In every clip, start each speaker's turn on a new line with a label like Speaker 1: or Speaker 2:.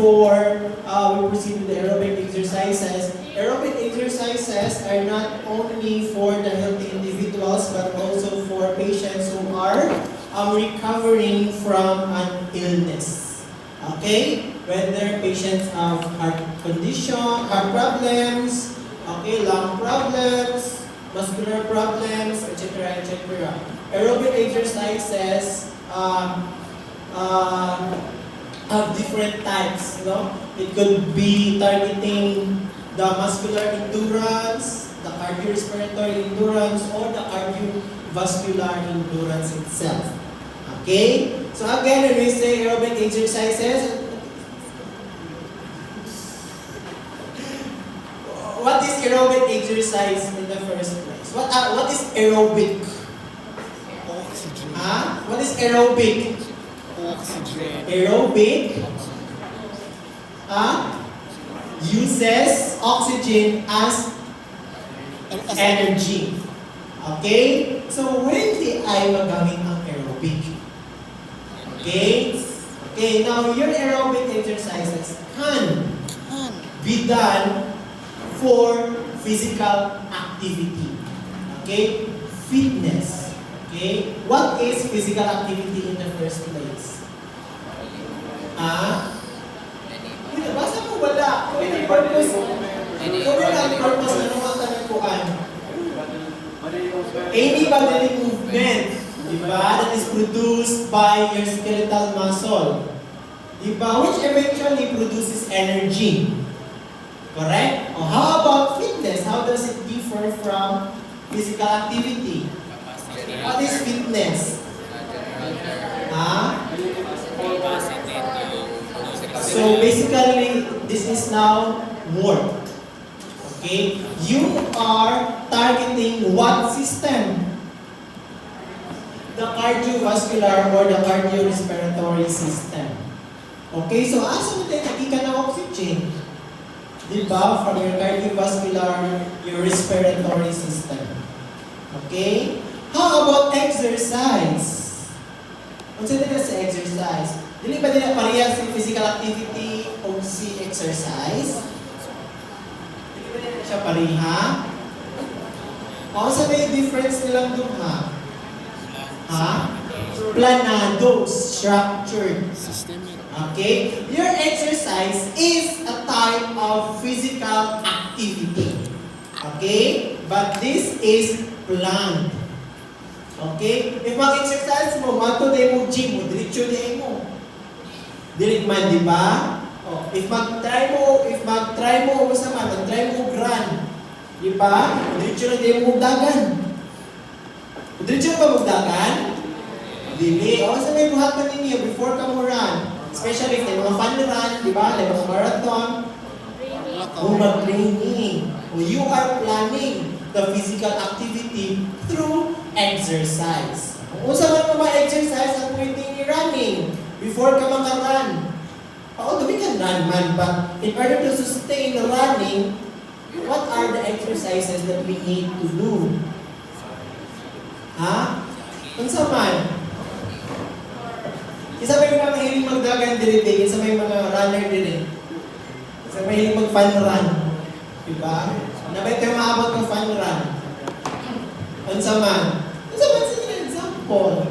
Speaker 1: Before we proceed with the aerobic exercises, aerobic exercises are not only for the healthy individuals but also for patients who are recovering from an illness. Okay? Whether patients have heart condition, heart problems, okay, lung problems, muscular problems, etc., etc. Aerobic exercises have different types, no? It could be targeting the muscular endurance, the cardiorespiratory endurance, or the cardiovascular endurance itself. Okay? So again, when we say aerobic exercises, what is aerobic exercise in the first place? What is aerobic?
Speaker 2: Oxygen.
Speaker 1: What is aerobic?
Speaker 2: Oxygen.
Speaker 1: Aerobic uses oxygen as energy. Okay? So, when di ay magamit ang aerobic? Okay? Okay, now your aerobic exercises can be done for physical activity. Okay? Fitness. Okay? What is physical activity in the first place? Basta mo wala. Kung yung purpose, ano ang tanagpuan? Any bodily movement, diba, that is produced by your skeletal muscle. Diba? Which eventually produces energy. Correct? Or how about fitness? How does it differ from physical activity? What is fitness? So basically, this is now work. Okay? You are targeting what system? The cardiovascular or the cardiorespiratory system. Okay? So asa mo tayo nakika ng oxygen? Diba? From your cardiovascular, your respiratory system. Okay? How about exercise? Kung saan nila sa exercise? Dili ba nila parehas si physical activity o si exercise? Dili ba nila siya pareha? O sa may difference nilang duha? Planado, structured. Okay? Your exercise is a type of physical activity. Okay? But this is planned. Okay? If mag-exercise mo, mato-day mo gym mo, diretso day mo. Direct man, di ba? Oh, if mag-try mo, sa man, mag-try mo run. Di ba? Diretso na day mo magdagan. Diretso ba magdagan? Dili. O, sa may buhat ka ninyo before ka mo run. Especially if may mga fun run, di ba? May mga marathon. O mag-training. O, you are planning the physical activity through exercise. Kung sa man mga exercise, ang pwede ni running before ka maka-run. Although we can run man, but in order to sustain the running, what are the exercises that we need to do? Kung sa man? Isa may mga mahiling magdagan diri, isa may mga runner diri. Isa may mahiling mag-fun run. Diba? Nabay kayo maabot ng fun run. Kung sa man? Kung sa man sa example?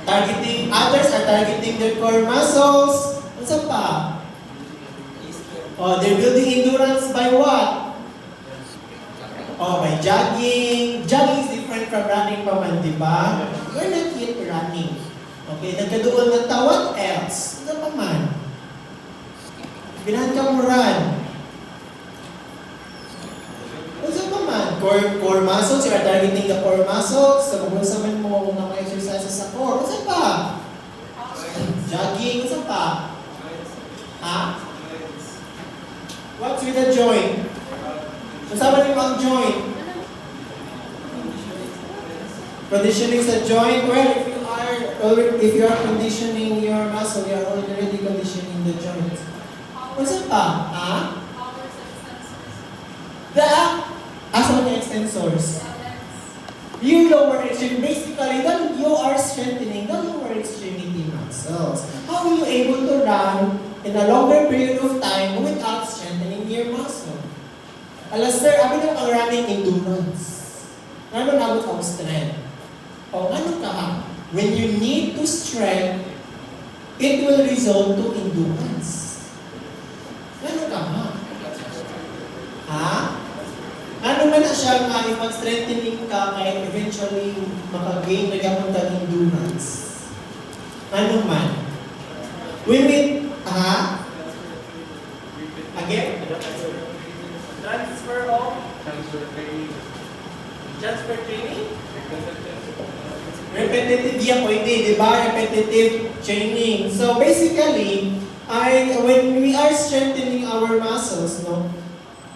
Speaker 1: Targeting, others are targeting their core muscles. Ano pa? They're building endurance by what? By jogging. Jogging is different from running pa man, di ba? We're not yet running. Okay, nagkaduol ng what else? Ano pa man? Binahan ka mo run. Ano pa man? Core muscles, you are targeting the core muscles. So kung sa man mo mga exercises sa core, ano pa? Jogging, ano pa? What's with the joint? Kasama niyo ang joint. Conditioning sa joint. Well, if you are conditioning your muscle, you are already conditioning the joint. Ano pa? Asa mo yung extensors? Your lower extremity, basically, when you are strengthening the lower extremity muscles, how are you able to run in a longer period of time without strengthening your muscle? Alas sir, abi na ang running endurance. Ano na ang strength? O ano ka? When you need to strength, it will result to endurance. Ano ka ha? Ha? Ano man na siya nga, if mag-strengthening ka, kaya eventually makagain na gamang endurance. Ano man? We meet, ha? Again? Transfer of? Transfer training? Repetitive, yeah, pwede, di ba? Repetitive training. So basically, when we are strengthening our muscles, no,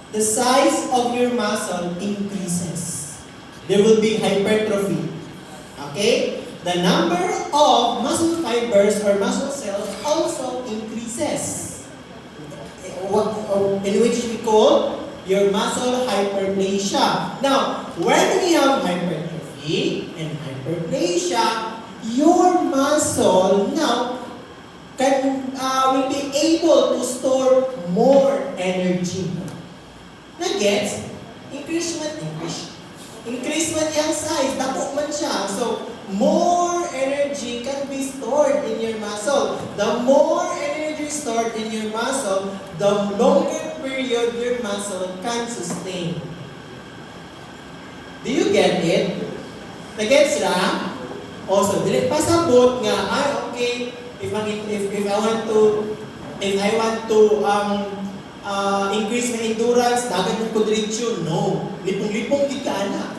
Speaker 1: the size of your muscle increases. There will be hypertrophy. Okay? The number of muscle fibers or muscle cells also increases. In which we call your muscle hyperplasia. Now, when we have hypertrophy and hyperplasia, your muscle now will be able to store more energy. Na-gets? Increasement yung size, dako man siya. So, more energy can be stored in your muscle. The more energy stored in your muscle, the longer period your muscle can sustain. Do you get it? Na-gets na? Also, dili pasabot nga, okay, if I want to increase my endurance, dagan ng kudritsyo. No. Lipong-lipong di ka na.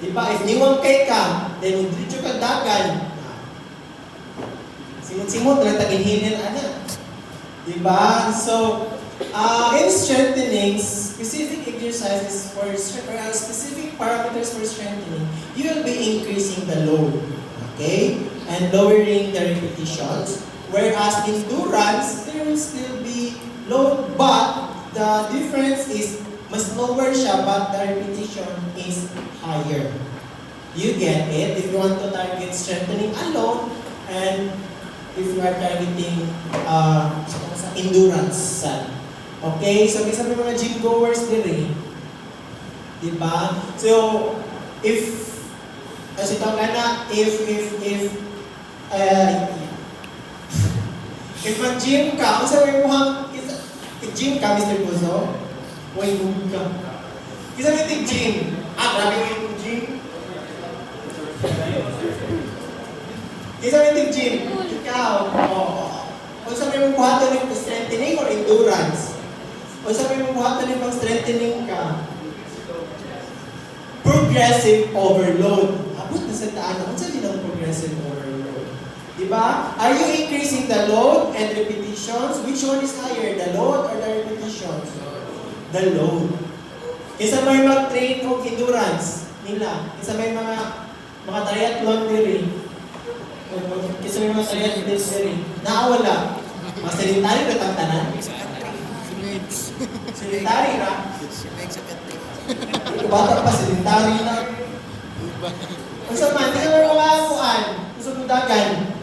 Speaker 1: Diba? If niwang kay ka, then kudritsyo ka dagan. Simot-simot na tag-inhinin ana. Diba? So, in strengthening, specific exercises for specific parameters for strengthening, you will be increasing the load. Okay? And lowering the repetitions. Whereas endurance, there will still be load, but the difference is mas lower siya, but the repetition is higher. You get it? If you want to target strengthening alone, and if you are targeting endurance. Okay? So, may sabi mga gym goers din eh. Diba? So, if mag-gym ka, kung sabi mo gym ka, Mr. Puzo, huwag ka. Kung sabi mo gym, grabe mo yung gym. Kung sabi mo gym, ikaw, kung sabi mo buhatan yung strengthening or endurance, kung sabi mo buhatan yung pang-strengthening ka, progressive overload. Abot na sa taan, kung sabi ng progressive overload? Diba? Are you increasing the load and repetitions? Which one is higher, the load or the repetitions? The load. Kaysa may mag-train o endurance nila. Kaysa may mga triathlon diri. Kaysa may mga triathlon diri. Naawala. Mga sedentary na tantanan. Sedentary na. Bata pa sedentary na. Kung sa man, hindi ka mga kuan. Gusto mo dagan.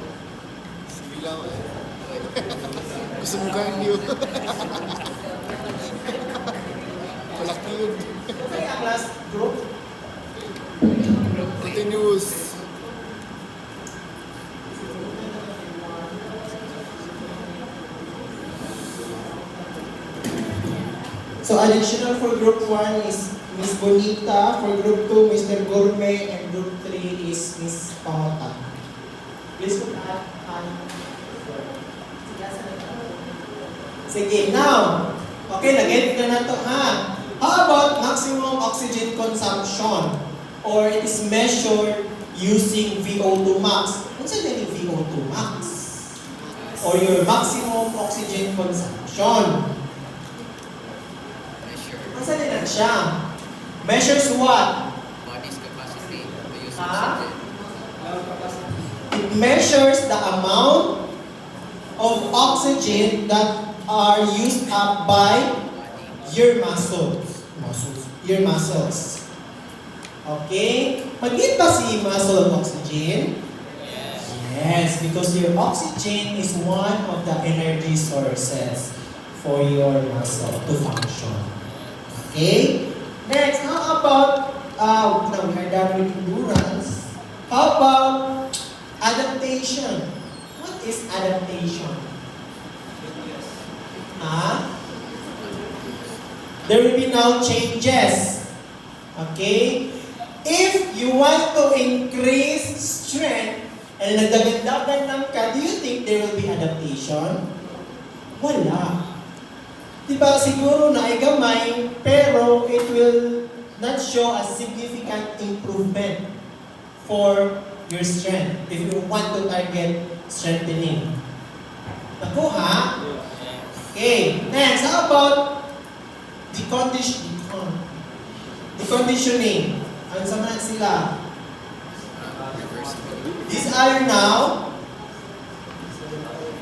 Speaker 2: Gusto mo cardio. Malaki yun.
Speaker 1: Okay, ang last group.
Speaker 2: Continuous.
Speaker 1: So additional for group 1 is Miss Bonita, for group 2, Mr. Gourmet, and group 3 is Miss Pangota. Please put hand. Sige, now, okay, nag-edit na nato ha. How about maximum oxygen consumption? Or it is measured using VO2 max. Ano sa yung VO2 max? Or your maximum oxygen consumption. Ano sa din siya? Measures what?
Speaker 3: Body's capacity to use
Speaker 1: Ha?
Speaker 3: oxygen.
Speaker 1: It measures the amount of oxygen that are used up by your muscles. Your muscles. Okay? Mag-need ba si muscle of oxygen? Yes, because your oxygen is one of the energy sources for your muscle to function. Okay? Next, how about, now we are done with endurance. How about adaptation? What is adaptation? There will be now changes. Okay? If you want to increase strength, and nagdagandagan ka, do you think there will be adaptation? Wala. Diba, siguro na ay gamay, pero it will not show a significant improvement for your strength if you want to target strengthening. Nakuha? Okay. Next, how about deconditioning? Ano sa mga sila? These are now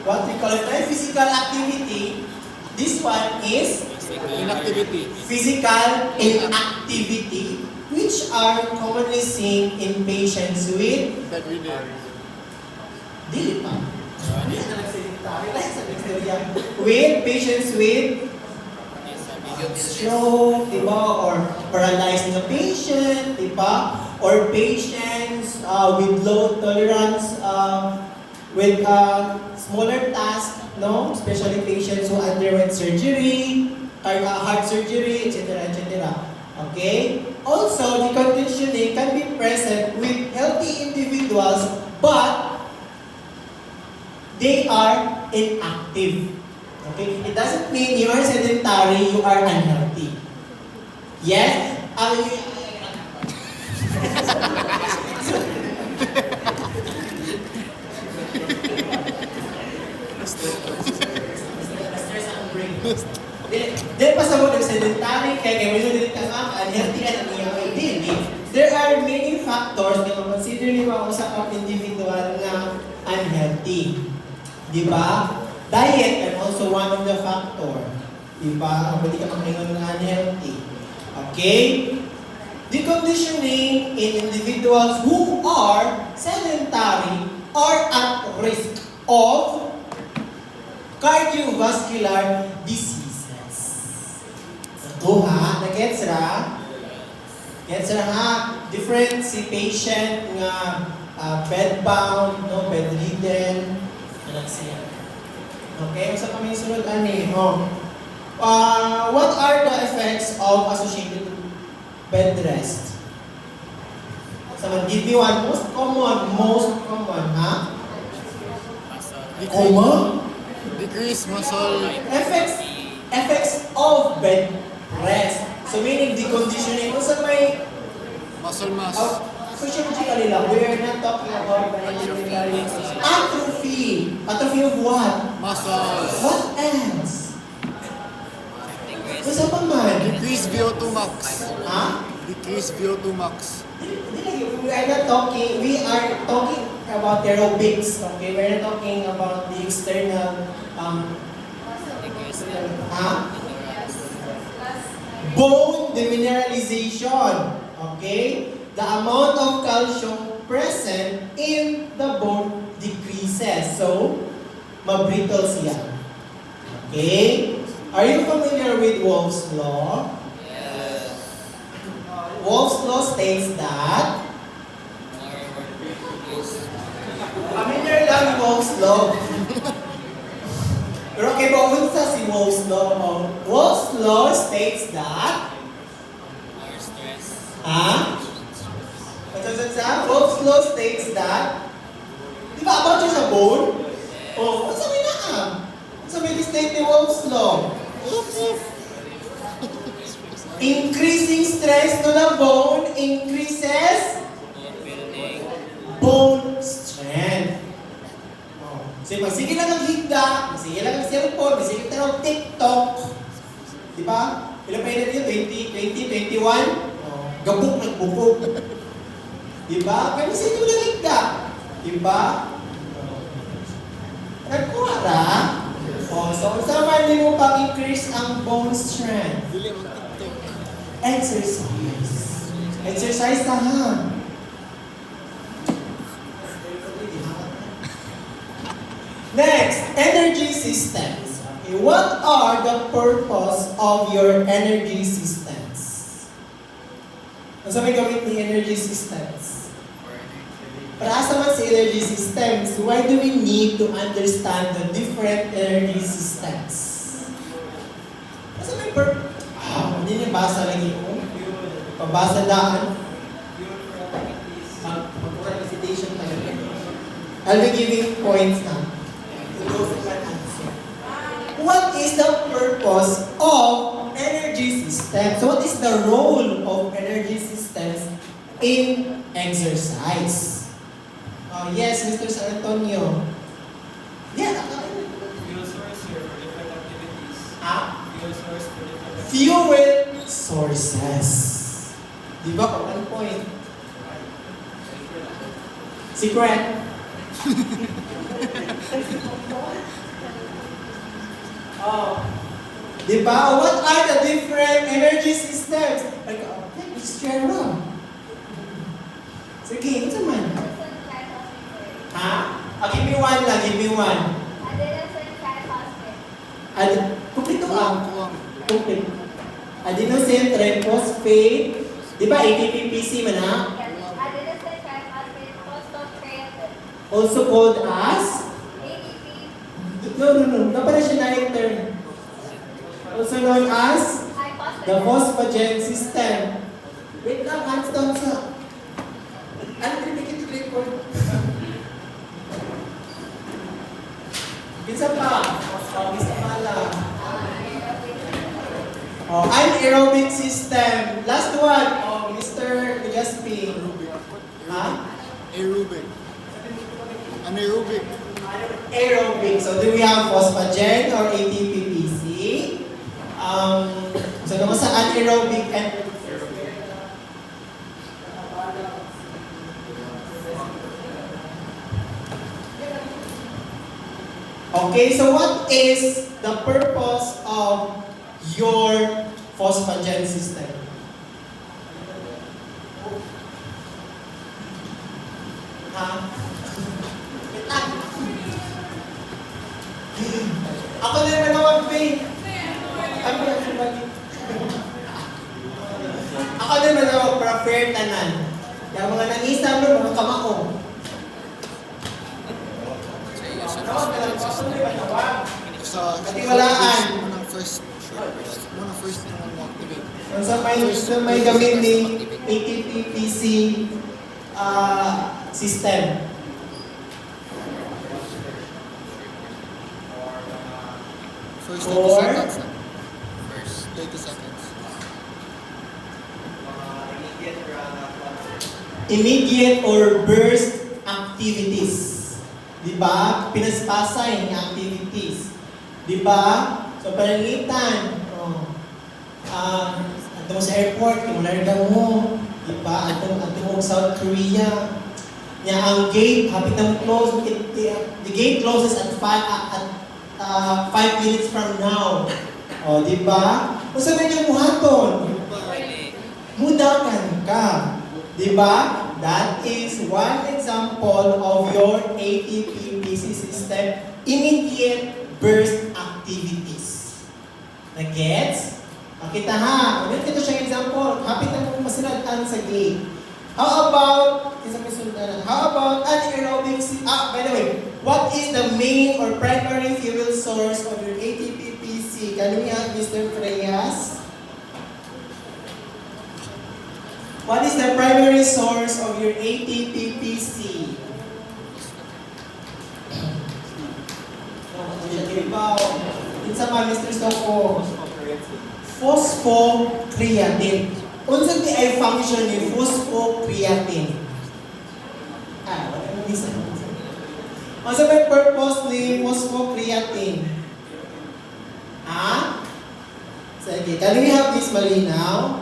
Speaker 1: what we call it physical activity. This one is
Speaker 2: Inactivity.
Speaker 1: physical inactivity, which are commonly seen in patients with
Speaker 2: Bedridden.
Speaker 1: dili pa. With patients with stroke, diba? Or paralyzed na patient, diba? Or patients with low tolerance with smaller tasks, no? Especially patients who underwent surgery, heart surgery, etc., etc. Okay? Also, deconditioning can be present with healthy individuals, but they are inactive. Okay? It doesn't mean you are sedentary, you are unhealthy. Yes? Stress ang brain. Then pasabot ng sedentary, kaya may din ka unhealthy at ang ideally. There are many factors na consider ni mga usapang individual na unhealthy. Di ba? Diet is also one of the factor. Di ba? Pwede ka makaingon ng unhealthy. Okay? Deconditioning in individuals who are sedentary are at risk of cardiovascular diseases. Ito ha, na-gets ra? Gets ra ha? Different si patient nga bedbound, no, bedridden, anak siya. Okay, sa kami sunod ani, what are the effects of associated bed rest? Someone give me one most common, ha? Common?
Speaker 2: Decrease muscle.
Speaker 1: Effects of bed rest. So meaning deconditioning. Kung sa may
Speaker 2: Muscle mass.
Speaker 1: physiologically lang, we are not talking about atrophy. Atrophy of what?
Speaker 2: Muscles.
Speaker 1: What else? Kung pa man?
Speaker 2: Decrease VO2 max.
Speaker 1: Ha?
Speaker 2: Decrease VO2 max.
Speaker 1: We are talking about aerobics, okay? We are not talking about the external, bone demineralization, okay? The amount of calcium present in the bone decreases, so mabrittle siya. Okay? Are you familiar with Wolff's Law? Wolff's Law states that familiar lang Wolff's Law. Pero kay unsa si Wolff's Law? Wolff's Law states that Wolff's Law states that di ba about siya sa bone? Oh, what's sabi na What's sabi state ni Wolff's Law? Increasing stress to the bone increases bone strength. So, sige lang ang higda, sige lang ang cellphone, sige lang ang TikTok. Di ba? Ilan pa yun yun? 20, 21? Gabok nagbukog. Di ba? Pero sige lang ang higda. Di ba? Nagkuha ra. So, saan mo pag-increase ang bone strength?
Speaker 2: Dili mo TikTok.
Speaker 1: Exercise. Exercise na ha. Next, energy systems. Okay, what are the purpose of your energy systems? Ano sa may gamit ni energy systems? Para sa man sa energy systems, why do we need to understand the different energy systems? Ano may hindi niya basa lagi ko. Pabasa daan. Mag-recitation tayo. I'll be giving points now. To those who can answer. What is the purpose of energy systems? So what is the role of energy systems in exercise? Yes, Mr. San Antonio. Yeah,
Speaker 4: Fuel source here for different activities. Fuel source for different activities.
Speaker 1: fuel sources. Di ba? 1 point. Secret. Di ba? What are the different energy systems? Like, okay, just share lang. Sige, ito man. Ha? Give me one lang, give me one. Kumplito ang. Kumplito. Adenosine triphosphate. Di ba, ATP-PC man ha? Also called as? No. Napala siya na yung term. Also known as? The phosphagen system. Wait lang, hands down sa... Ano pinipikit yung record? Isa pa. Isa pa lang. Anaerobic system. Last one. Mr. Legaspi. Ha?
Speaker 2: Aerobic. Anaerobic.
Speaker 1: Aerobic. So do we have phosphagen or ATP-PC? So naman sa anaerobic and okay, so what is the purpose of your phosphagen system? Ha? Ako na naman mag-paint. Ako naman ako prefer tanan. Yung mga nang-isa mo, mga kamao. Katiwalaan.
Speaker 2: First activate.
Speaker 1: Sa may gamit ni ATP-PC system.
Speaker 2: First 30
Speaker 1: Or?
Speaker 2: seconds na. First 30 seconds.
Speaker 1: Immediate or burst activities. Di ba? Pinaspasay ng activities. Di ba? So, panalitan. Ato mo sa airport, yung larga mo. Di ba? Ato mo South Korea. Nya ang gate, hapit na close. The gate closes at 5 minutes from now. Di ba? Kung saan niyo muhaton? Mudakan ka. Di ba? That is one example of your ATP-PC system, immediate burst activities. Na-gets? Kita ha, ulit ito siyang example. Hapit na mong masilatan sa gate. How about anaerobic by the way, what is the main or primary fuel source of your ATP-PC? Can we have Mr. Freyas? What is the primary source of your ATP-PC? It's about Mr. Soko. Phosphocreatine. Unsa di ay function ni phosphocreatine? Wala mo bisa. Unsa may purpose ni phosphocreatine? Sige, can we have this malinaw?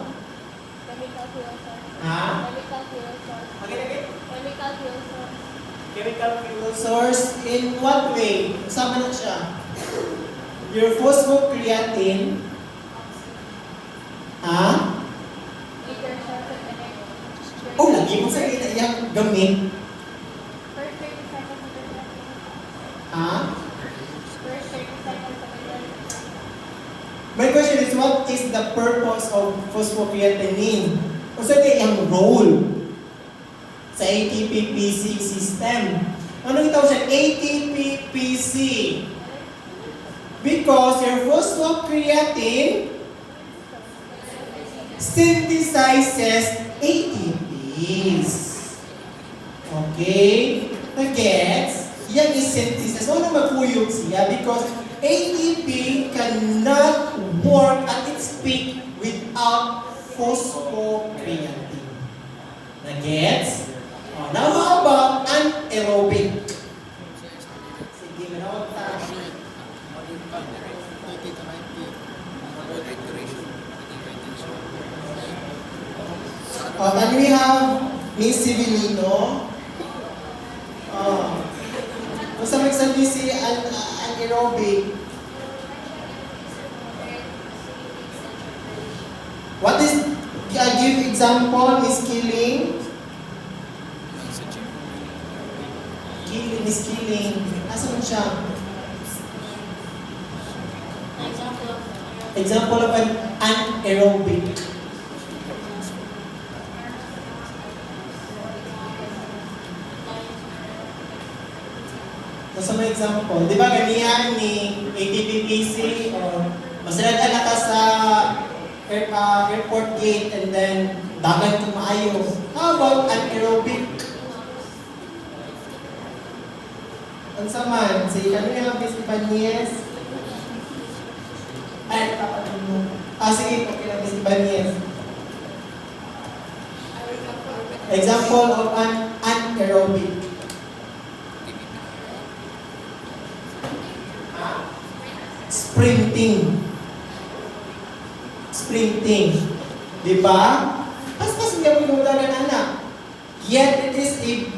Speaker 1: Chemical fuel source. In what way? Sama na siya. Your phosphocreatine. Lagi mo sa iyang gamit. My question is, what is the purpose of phosphocreatinine? Unsa kay ang role sa ATP-PC system? Ano itaw siya? ATP-PC. Because your phosphocreatine synthesizes ATPs. Okay? Nag-gets? Yan is synthesis. Ano magpuyog siya? Because ATP cannot work at its peak without phosphocreatine. Nag-gets? Oh, now how about anaerobic? Sige, manawag tayo.
Speaker 2: 30 to 90.
Speaker 1: Then we have Miss Civilino. Kung sa magsabi si anaerobic, what is, give example, Miss Killing? Miss Killing, asan siya? Example of an anaerobic. So, may example, di ba ganihan ni ATP-PC or masalatan na ka sa airport gate and then dagan kung maayo. How about anaerobic? Ang saman, si kanina Miss Ibanez. Ay, kapatid mo. Sige, okay lang Miss Ibanez. Example of an anaerobic. Sprinting. Di ba? Pas hindi mo yung anak. Yet it is a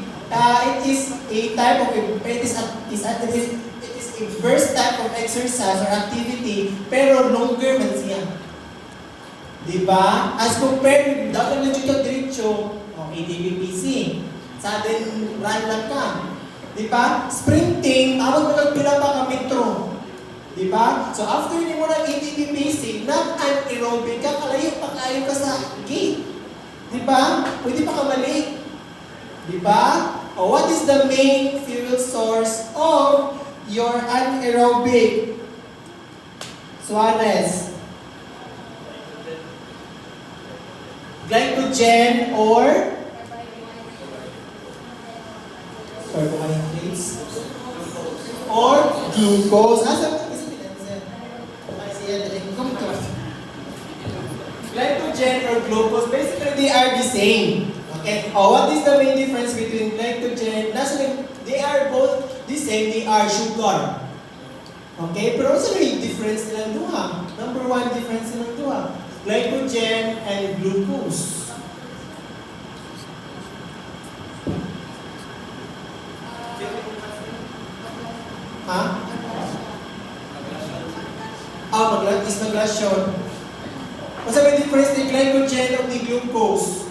Speaker 1: type of it is a first type of exercise or activity, pero longer man siya. Di ba? As compared with dapat na dito diretso, ATP-PC. Sa atin run lang ka. Di ba? Sprinting, tawag mo nagpila pa ka metro. Diba? So after ni mo ng ATP-PC, not anaerobic ka, kalayo pa kayo ka sa gate. Diba? Pwede pa ka mali. Diba? What is the main fuel source of your anaerobic? Suarez. Glycogen or carbohydrates or glucose. Glycogen or glucose, basically they are the same. Okay? What is the main difference between glycogen? They are both the same, they are sugar. Okay? Pero ano sa may difference nilang duha? Number one difference nilang duha. Glycogen and glucose. Ha? Maglasyon. What's the difference in glycogen of the glucose?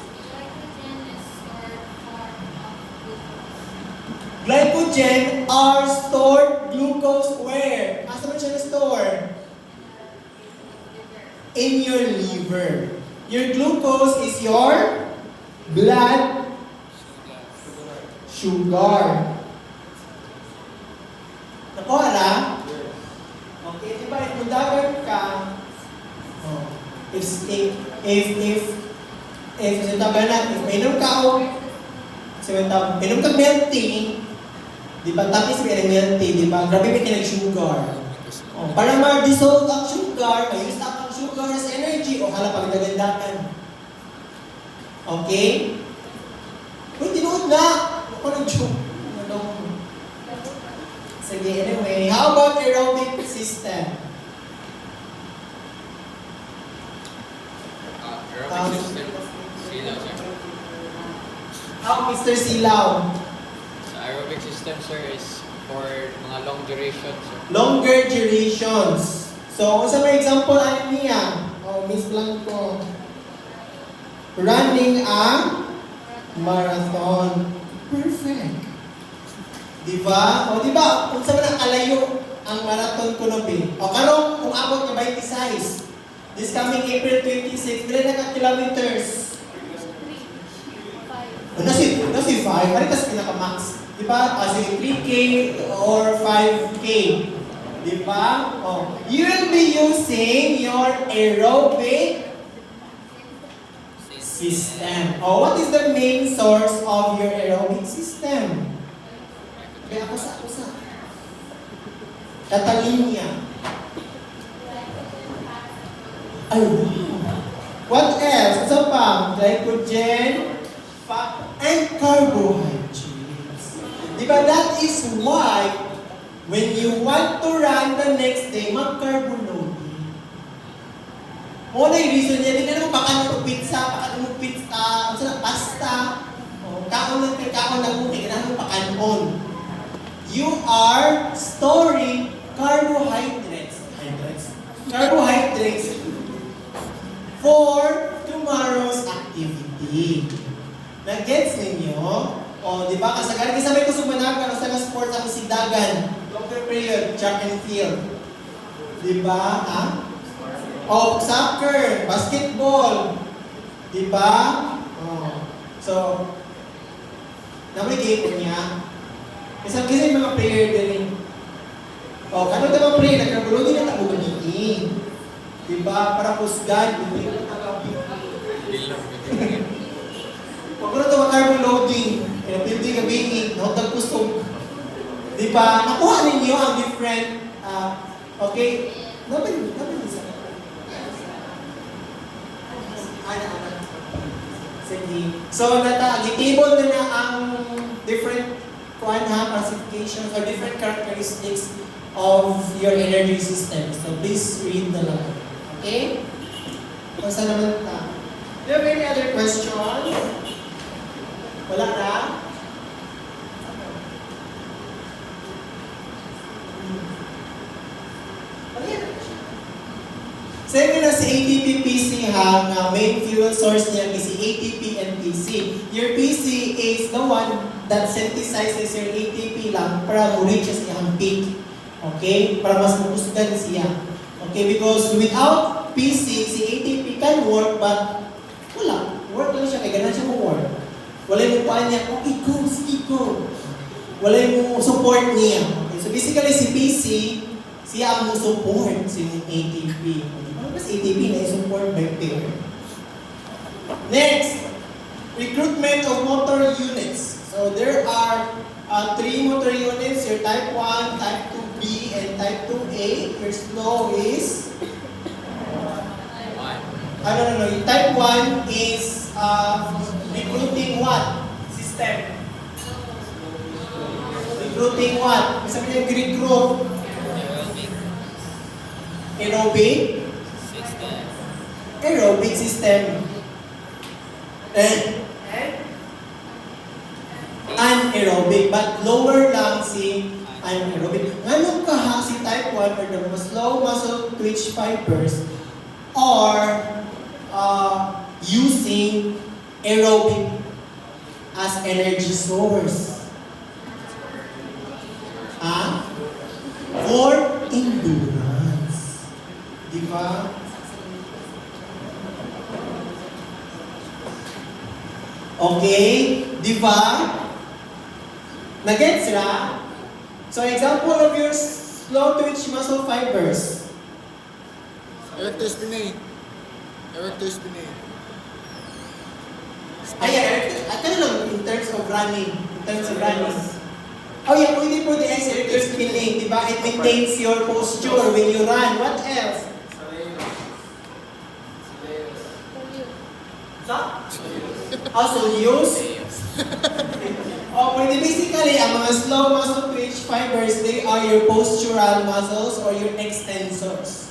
Speaker 1: Glycogen are stored glucose where? Asa man siya na-store? In your liver. Your glucose is your blood sugar. Nakuha na? Okay, diba, kung dagat ka, if mainom ka mainom ka milk tea, di ba, tapos may milk tea, di ba, grabe may kinag-sugar. Para ma-dissolve ang sugar, ma-use up ang sugar as energy, o hala, pagdagandakan. Okay? Uy, tinuod na! Ako nag-joke. Sige, anyway, how about aerobic system?
Speaker 3: Aerobic system. Silaw, sir.
Speaker 1: How, Mr. Silaw?
Speaker 3: Sa aerobic system, sir, is for mga long duration, sir.
Speaker 1: Longer durations. So, sa may example, ano niya? Miss Blanco. Running a marathon. Perfect. Diba? Diba? Kung sa man ang alayo ang marathon kunobi. O karong kung abot ka 26. This coming April 26, dili na ka kilometers. Nasi 5, maritas pinaka-max. Di ba? Sige, 3K or 5K. Di ba? Oh. You will be using your aerobic system. Oh, what is the main source of your aerobic system? Kaya ako sa. Catalonia. Ay, wow. What else? Isa pa? Glycogen, fat, and carbohydrates. Diba that is why when you want to run the next day, mag-carbo loading. O na yung reason niya, hindi na mo pakano pizza, pasta, kaon lang mo, kailangan mo pakanon. You are storing carbohydrates for tomorrow's activity. Nag-gets ninyo? O, di ba? Kasagaran, kasabay ko sumanag, ano sa sports ako sigdagan. Longer period, track and field. Di ba? Ha? O, soccer, basketball. Di ba? O. So, naman game ko niya. Kasi yung mga player din. O, ano na mga player? Nagkagulo din ang tabugan niya. Diba? Para kusgan. Huwag ko na ito mag-carbon loading. Building a baby. Nakotag gusto. Diba? Nakuha ninyo ang different, okay? Naman isa. Sige. So, gitibol na ang different classifications or different characteristics of your energy system. So, please read the law. Okay? Kung saan naman ta? Do you have any other questions? Wala na? Sabi na si ATP-PC ha, nga main fuel source niya is si ATP and PC. Your PC is the one that synthesizes your ATP lang para mo-reach siya ang peak. Okay? Para mas mabusgan siya. Okay? Because without PC, si ATP can work but wala. Work lang siya, kaya ganun siya mo-work. Wala yung paan niya, okay, go, sige, go. Wala yung support niya. Okay? So basically si PC, siya ang support si ATP. Mas ATP na i-support by pair. Next, recruitment of motor units. So there are 3 motor units, your type 1, type 2B, and type 2A. Your slow is? No. Yung type 1 is recruiting what? System. Recruiting what? May sabi niya recruit. Aerobic? Aerobic system. And anaerobic, but lower lang si anaerobic. Anong kaha si type 1 or the slow muscle twitch fibers are using aerobic as energy source. For endurance. Diba? Okay? Diba? Nagets ra? So example of your slow twitch muscle fibers.
Speaker 2: Erector spinae. Erector spinae.
Speaker 1: Lang in terms of running. Oh yeah, pwede po the erector spinae, diba? It maintains your posture when you run. What else? Also use? Basically, ang mga slow muscle twitch fibers, they are your postural muscles or your extensors.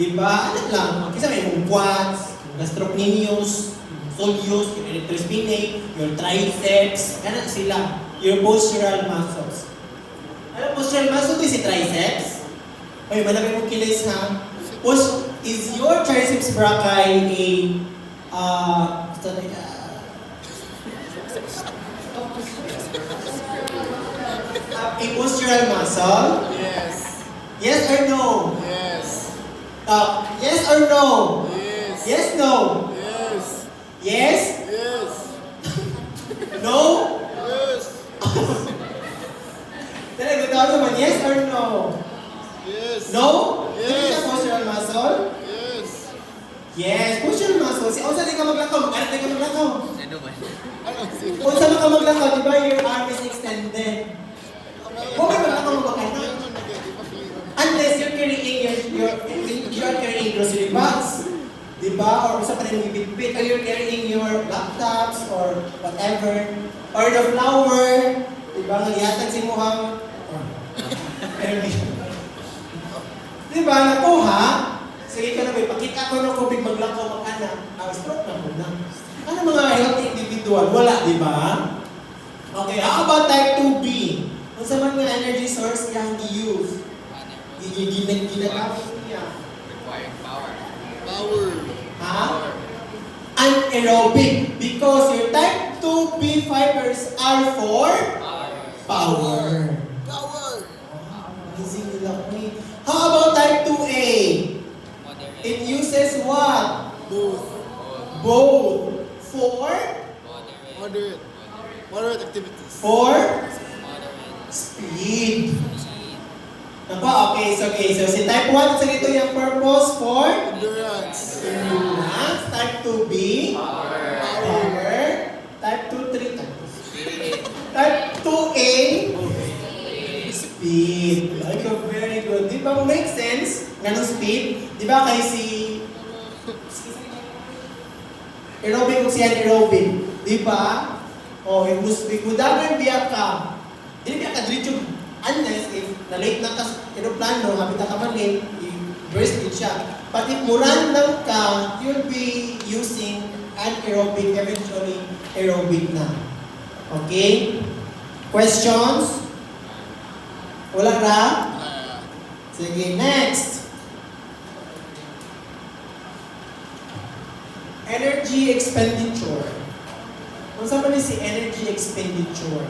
Speaker 1: Diba? Ano lang? Kasi may yung quads, yung gastrocnemius, yung soleus, yung erector spinae, your triceps, ganun sila. Your postural muscles. Ano postural muscle? Ito si triceps. Ay, malaki mong kilis ha. Is your triceps brachii a postural muscle?
Speaker 2: Yes.
Speaker 1: Yes or no?
Speaker 2: Yes.
Speaker 1: Yes or no?
Speaker 2: Yes.
Speaker 1: Yes, no?
Speaker 2: Yes.
Speaker 1: Yes?
Speaker 2: Yes.
Speaker 1: No?
Speaker 2: Yes.
Speaker 1: Talaga daw naman, yes or no?
Speaker 2: Yes.
Speaker 1: No?
Speaker 2: Yes.
Speaker 1: Hindi siya postural muscle?
Speaker 2: Yes.
Speaker 1: Yes, postural muscle. Si Onsa di ka maglakaw, mag-arat di ka maglakaw.
Speaker 3: Ano ba?
Speaker 2: Ano sige?
Speaker 1: Onsa ka maglakaw, di ba your arm is extended? Kung may maglakaw mo ba ka na? Unless you're carrying you're carrying grocery bags, di ba? Or usa pa rin yung bibit, or you're carrying your laptops or whatever, or the flower, di ba? Nagyatag si Muhang, di ba? Nakuha? Sige ka na, may pakita ko ng kubig maglakaw mag-anak. Stroke na muna. Ano mga healthy individual? Wala, di ba? Okay, how about type 2B? Kung sa mga energy source niya hindi use, ginagamit niya.
Speaker 3: Requiring power.
Speaker 2: Power.
Speaker 1: Ha? Anaerobic. Because your type 2B fibers are for power.
Speaker 2: Power.
Speaker 1: Amazing nila ko eh. How about type 2A?
Speaker 3: Moderate.
Speaker 1: It uses what?
Speaker 2: Both.
Speaker 1: Both. For?
Speaker 3: Moderate.
Speaker 2: Moderate. Moderate activities.
Speaker 1: For?
Speaker 3: Moderate.
Speaker 1: Speed. Nako, okay, so si type 1, sa ito yung purpose for?
Speaker 2: Endurance.
Speaker 1: Endurance. Type 2B? Power. Type 2, 3. Type 2A? Speed. Like, very good. Di ba make sense? Ganun speed? Di ba kay si... Aerobic kung siya aerobic. Di ba? O, ikudagan biya ka. Di biya ka diretso. Unless if na-late na ka sa aeroplano, hapit na ka man late, i-burst it siya. But if muran lang ka, you'll be using anaerobic, eventually aerobic na. Okay? Questions? Wala ra? Sige, next. Energy expenditure. Kung saan ba ni si energy expenditure?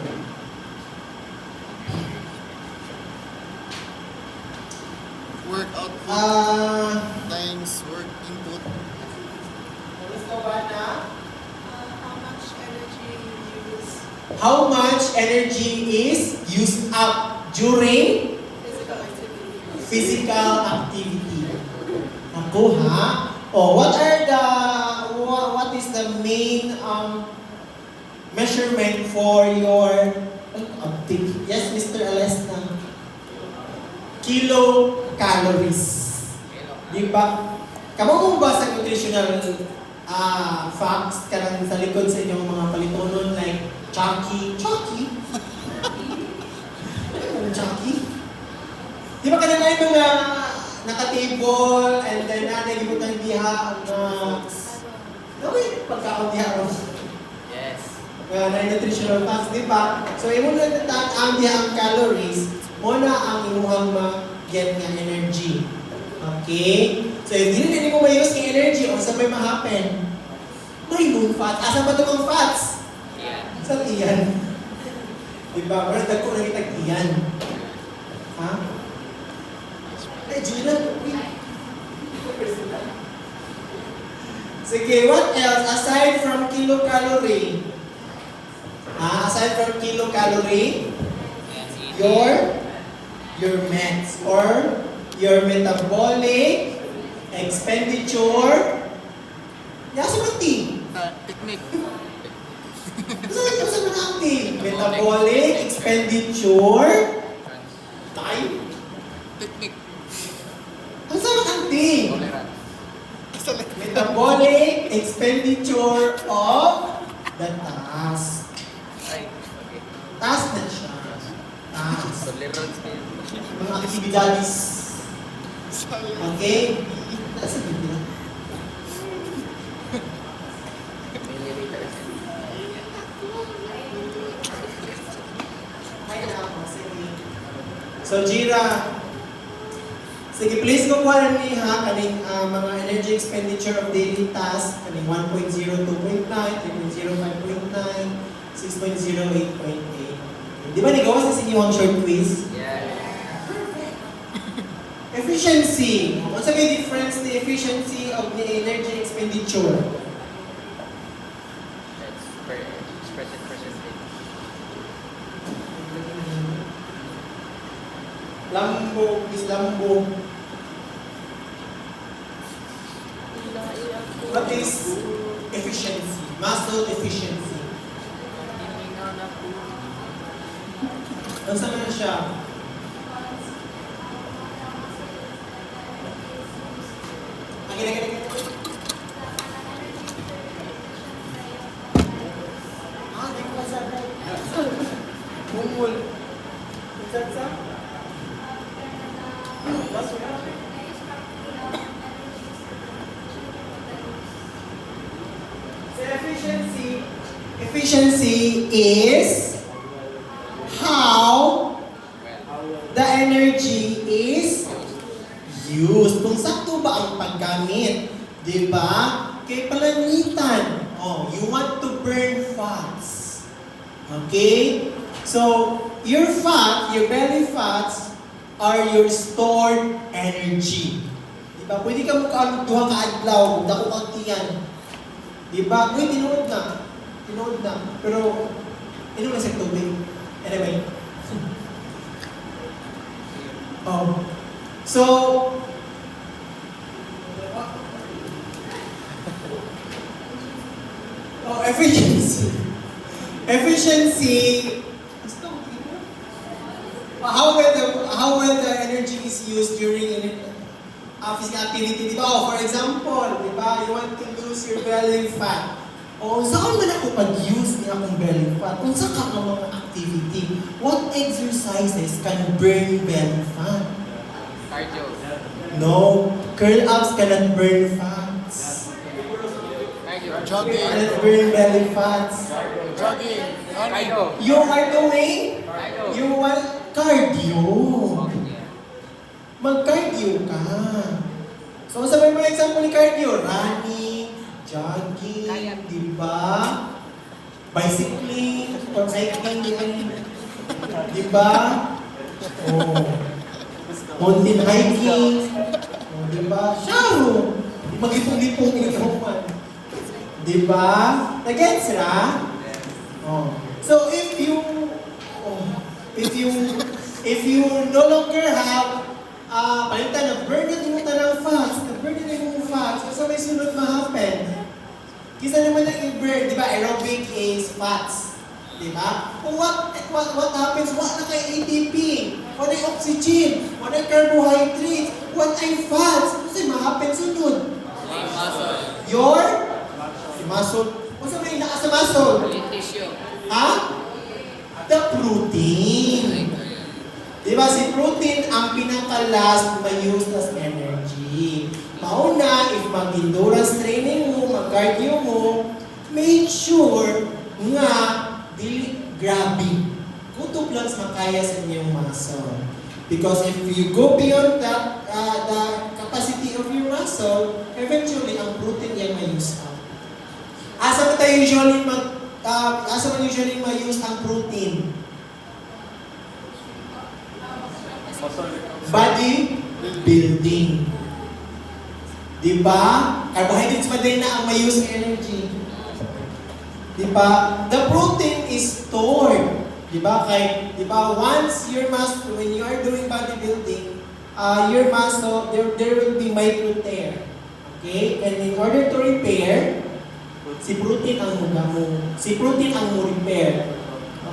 Speaker 2: Work output times work input.
Speaker 1: Gusto ba na?
Speaker 5: How much energy you use
Speaker 1: How much energy is used up during
Speaker 5: physical activity?
Speaker 1: physical activity? Ako ha? Oh, what is the main measurement for your yes, Mr. Alesna? Kilocalories. Di ba? Kamo mo ba sa nutritional facts kanang sa likod sa inyong mga palitonon like Chucky? Chucky? Ano Chucky? Di ba kanang ay mga naka-table and then nagibutang diha ang pagkaon diha
Speaker 3: Yes.
Speaker 1: na nutritional facts, di ba? So, imo na ang diha ang calories, muna ang imuhang ma-get nga energy. Okay? So, if hindi mo ma-use ng energy, o sa may ma-happen? May moon fat. Asa ba ito ang fats?
Speaker 3: Yeah.
Speaker 1: Sa tiyan. Diba? Parang dagko na kitag tiyan. Ha? Eh, Gina, sige, what else? Aside from kilocalorie? Aside from kilocalorie, your meds or your metabolic expenditure. Yasa mati.
Speaker 2: Technique.
Speaker 1: Sa mati. Metabolic expenditure. Time.
Speaker 2: Technique.
Speaker 1: Ano sa mati?
Speaker 3: Tolerance.
Speaker 1: Metabolic expenditure of the task.
Speaker 3: Ay, okay.
Speaker 1: Task na siya. Task.
Speaker 3: Tolerance na yun.
Speaker 1: Mga actividades. Okay? Nasa Biblia.
Speaker 3: Milliliters.
Speaker 1: So, Jira, sige, please kukuha ni ha, kaning mga energy expenditure of daily task, kaning 1.0, 2.9, 3.0, 5.9, 6.0, 8.8. Di ba, nagawa sa inyo ang short quiz?
Speaker 3: Yeah.
Speaker 1: Efficiency. What's the difference the efficiency of the energy expenditure?
Speaker 3: That's per expressed in percentage.
Speaker 1: Lambog is lambog. What is efficiency? Muscle efficiency. Ano sa man siya? Again. Di ko masabi. Bumul. Sa? So efficiency is how the energy is used. Kung sakto ba ang paggamit, di ba? Kay palanitan, you want to burn fats. Okay? So, your fat, your belly fats, are your stored energy. Di ba? Pwede ka mukha duha ka adlaw, dako kang tiyan. Di ba? Uy, tinood na. Pero, inom na sa tubig. Anyway. So, efficiency. How well the energy is used during physical activity, di ba? For example, di ba, you want to lose your belly fat. Saan man ako pag-use niya akong belly fat? Kung saan ka ng mga activity, what exercises can burn belly fat?
Speaker 3: Cardio.
Speaker 1: No, curl-ups cannot burn fats.
Speaker 3: Cardio.
Speaker 2: Jogging.
Speaker 1: Cannot burn belly fats.
Speaker 2: Jogging.
Speaker 3: Cardio.
Speaker 1: You are doing?
Speaker 3: Cardio.
Speaker 1: You want cardio. Mag-cardio ka. So, sabi mo example ni cardio, running, jogging, di ba? Bicycling, cycling, di ba? Mountain hiking, di ba? Shaw! Mag-ipong-ipong inihuman. Di ba? Nag-gets na? So, if you no longer have palitan na burn na yung tanang fats, so may sunod ma-happen. Kisa naman ang i-burn, di ba? Aerobic is fats. Di ba? Kung what happens? What na kay ATP? What ay oxygen? What ay carbohydrates? What ay fats? Kasi ma-happen sunod. Si muscle. Kung sa may naka sa muscle?
Speaker 3: Tissue.
Speaker 1: Ha? The protein. Diba, si protein ang pinaka-last ma-use as energy. Mauna, if mag-endurance training mo, mag-cardio mo, make sure nga, dili grabe. Kutob lang sa makaya sa inyong muscle. Because if you go beyond that, the capacity of your muscle, eventually, ang protein yan ma-use out. Asa man usually ma-use ang protein? Body building. Diba? Carbohydrates pa din na ang may use energy. Diba? The protein is stored. Diba? Once your muscle, when you are doing bodybuilding, your muscle, there will be micro tear. Okay? And in order to repair, si protein ang mo. Si protein ang mo repair.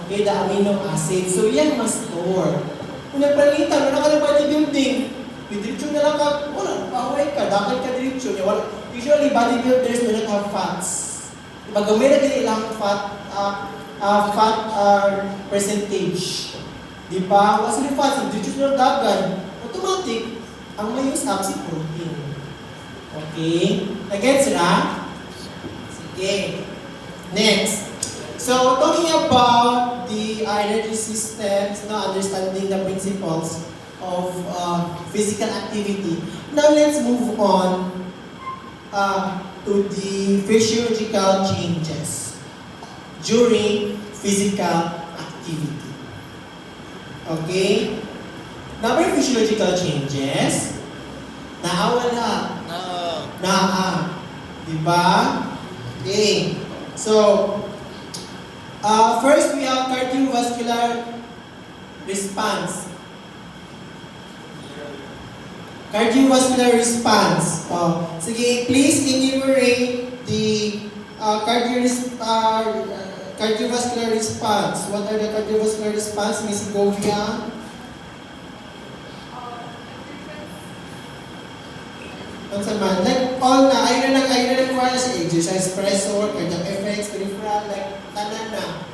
Speaker 1: Okay? The amino acid. So yan ma-store. Kung nagpalitan, wala ka ng bodybuilding, diretso na lang ka, wala, pahuay ka, dapat ka diretso. Usually, bodybuilders do not have fats. Diba, gawin na din ilang fat percentage. Diba, kasi fats, diretso na dagan. Automatic, ang may use up si protein. Okay? Nag-gets na? Sige. Next. So, talking about the energy systems, understanding the principles of physical activity. Now, let's move on to the physiological changes during physical activity. Okay? Number of physiological changes. Naawala.
Speaker 2: Na.
Speaker 1: Naa. Diba? Okay. So, first we have cardiovascular response. Cardiovascular response. Sige, please enumerate the cardiovascular response. What are the cardiovascular response, Miss Govia? Ang sama, like all na, ayun na require sa exercise, pressure, cardiac effects, peripheral, like tanan na.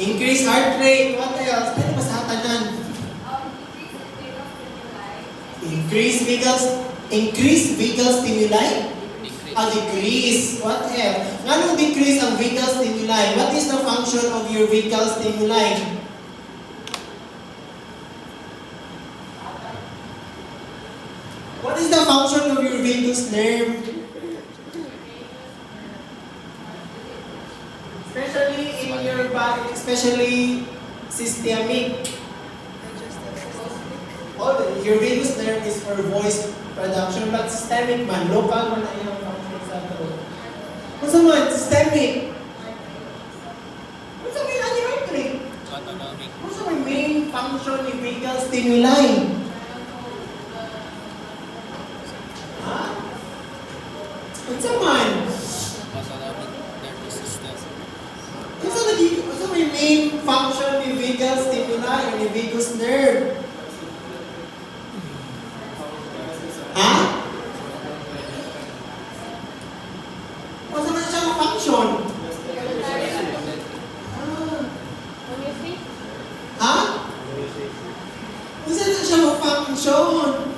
Speaker 1: Increase heart rate, what else? Ano ba sa tanan? Increase vagal stimuli? Decrease. What else? Anong decrease ang vagal stimuli? What is the function of your vagal stimuli? What is the function of your vagus nerve? Especially in your body, especially systemic. Your vagus nerve is for voice production, but systemic man, local man ay ang function sa throat. Kung man, systemic. Kung may heart rate?
Speaker 2: Autonomic.
Speaker 1: Kung may main function ni vagal stimuli? Ha? Kung man?
Speaker 2: Autonomic nervous system.
Speaker 1: Kung may main function ni vagal stimuli o ni vagus nerve? Ha? Kung saan siya ma-function? Ha? Kung saan siya ma-function?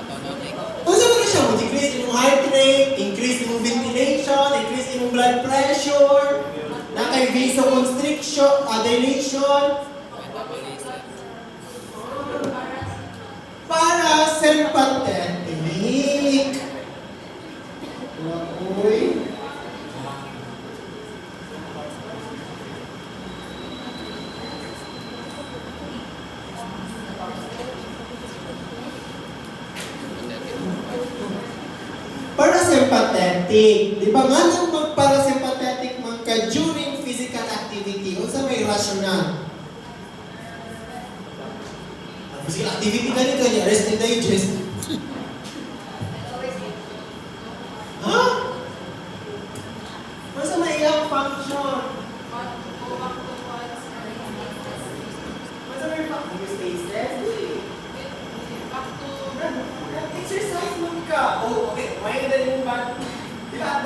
Speaker 2: Autonomic.
Speaker 1: Kung saan siya ma-decrease yung heart rate, increase yung ventilation, increase yung blood pressure, na kay vasoconstriction, dilation, parasympathetic. Uy. Parasympathetic. Di ba nga nang mag-parasympathetic man ka during physical activity, kung sa may rational. Physical activity ganito niya, rest and digest. Ha? Kung sa may iyang function. Kung sa may function, stasis. Exercise mo ka. Oh, okay. May na rin ba? Di ba?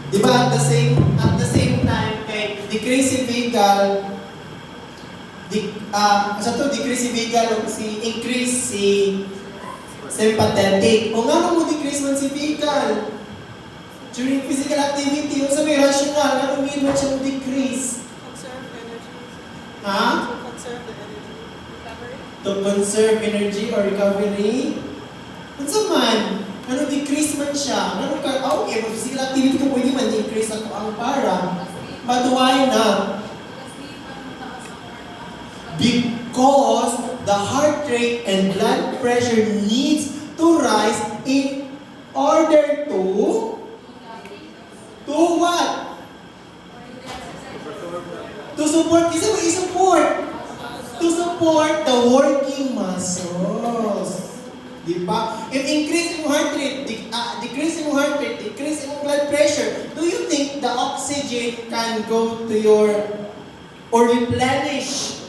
Speaker 1: Di ba at the same time, kay decrease vagal, decrease vagal, increase si sympathetic. Kung ano mo decrease man si vagal, during physical activity, kung sa may rational, ano mean mo siya mo decrease?
Speaker 5: Conserve energy.
Speaker 1: Ha?
Speaker 5: Conserve the energy. Recovery.
Speaker 1: To conserve energy or recovery. Kung sa man, ano decrease man siya, ano ka, okay, pag physical activity ko pwede man decrease ako ang para. But why not? Because the heart rate and blood pressure needs to rise in order to what? To support, isa ba i-support? To support the working muscles. Diba? If increase in heart rate, decrease in heart rate, decrease in blood pressure, do you think the oxygen can go to your, or replenish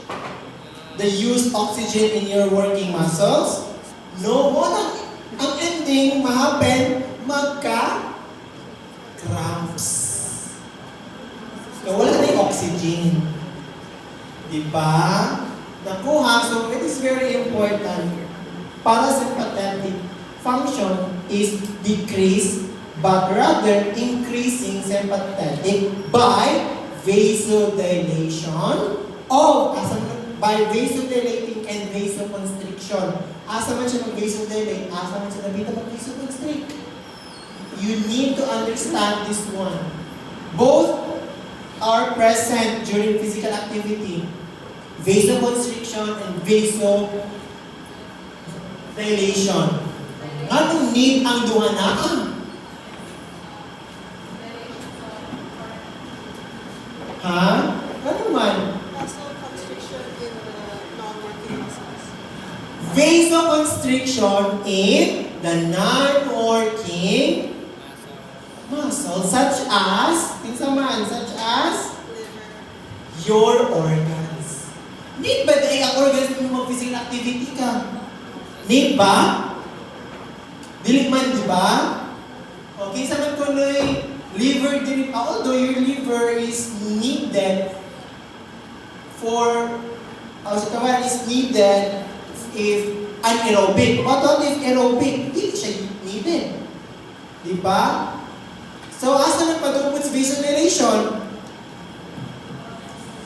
Speaker 1: the used oxygen in your working muscles? No. Ang ending, ma-happen, magka-cramps. So, wala na yung oxygen. Diba? Nakuha, so it is very important. Parasympathetic function is decreased but rather increasing sympathetic by vasodilation by vasodilating and vasoconstriction. Asa man siya mag-vasodilate, asa man siya nabita mag-vasoconstrict. You need to understand this one. Both are present during physical activity. Vasoconstriction and vasodilation. Anong need ang duha na? Ha? Ano man?
Speaker 5: Vasoconstriction in non-working muscles.
Speaker 1: Vasoconstriction in the non-working muscles such as, such as
Speaker 5: Liver.
Speaker 1: your organs. Need ba dahil ang organs mo mag-physical activity ka? Need ba? Dili man, di ba? Okay, sa man ko liver, although your liver is needed for, is needed if anaerobic. What about if aerobic? Hindi siya needed. Di ba? So, asa nagpadugod sa vasodilation?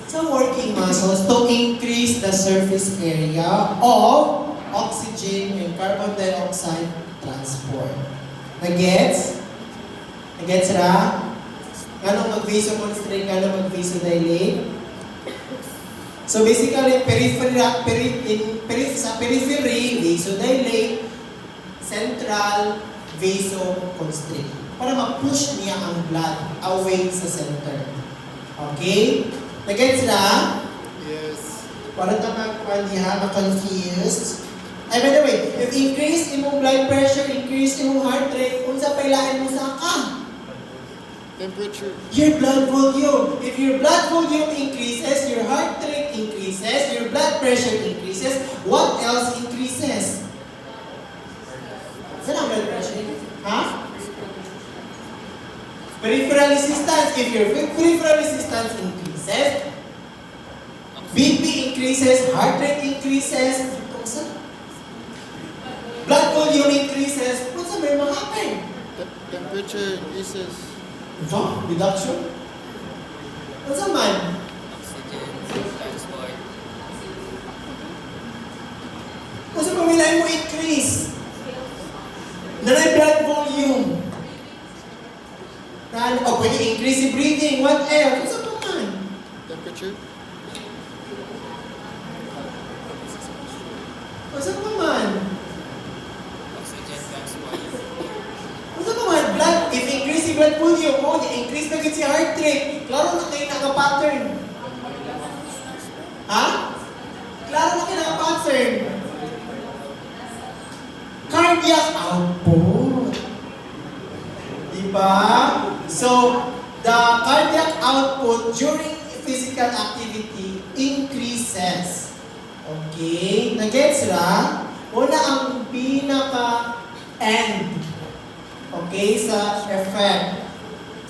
Speaker 1: Sa working muscles to increase the surface area of oxygen and carbon dioxide transport. Nagets? Nagets ra? Anong mag-vasoconstrict, anong mag-vasodilate? So basically, sa periphery, vasodilate, central, vasoconstrict. Para ma-push niya ang blood away sa center. Okay? Nagets na?
Speaker 3: Yes.
Speaker 1: Para ka ma-confused. Ay, by the way, if increase imong blood pressure, increase imong heart rate, kung sa pailain mo sa ka?
Speaker 3: Temperature.
Speaker 1: Your blood volume. If your blood volume increases, your heart rate increases, your blood pressure increases, what else increases? Saan ang blood pressure? Ha? Peripheral resistance. If your peripheral resistance increases, BP increases, heart rate increases, blood volume increases, what's may ma-happen?
Speaker 3: Temperature increases.
Speaker 1: Ito? Reduction? What's man?
Speaker 2: Oxygen transport.
Speaker 1: Kung sa pamilayan mo increase, nanay blood volume. O pwede increase in breathing, what else? Kung sa man?
Speaker 3: Temperature.
Speaker 1: Kung sa man?
Speaker 2: Oxygen transport.
Speaker 1: Kung sa man? Blood, if increase in blood volume, increase na gid si heart rate. Klaro na kayo naka-pattern. Ha? Klaro na kayo naka-pattern. Cardiac output. Diba? So, the cardiac output during physical activity increases. Okay? Nagets ra? Wala ang pinaka-end. Okay? Sa effect.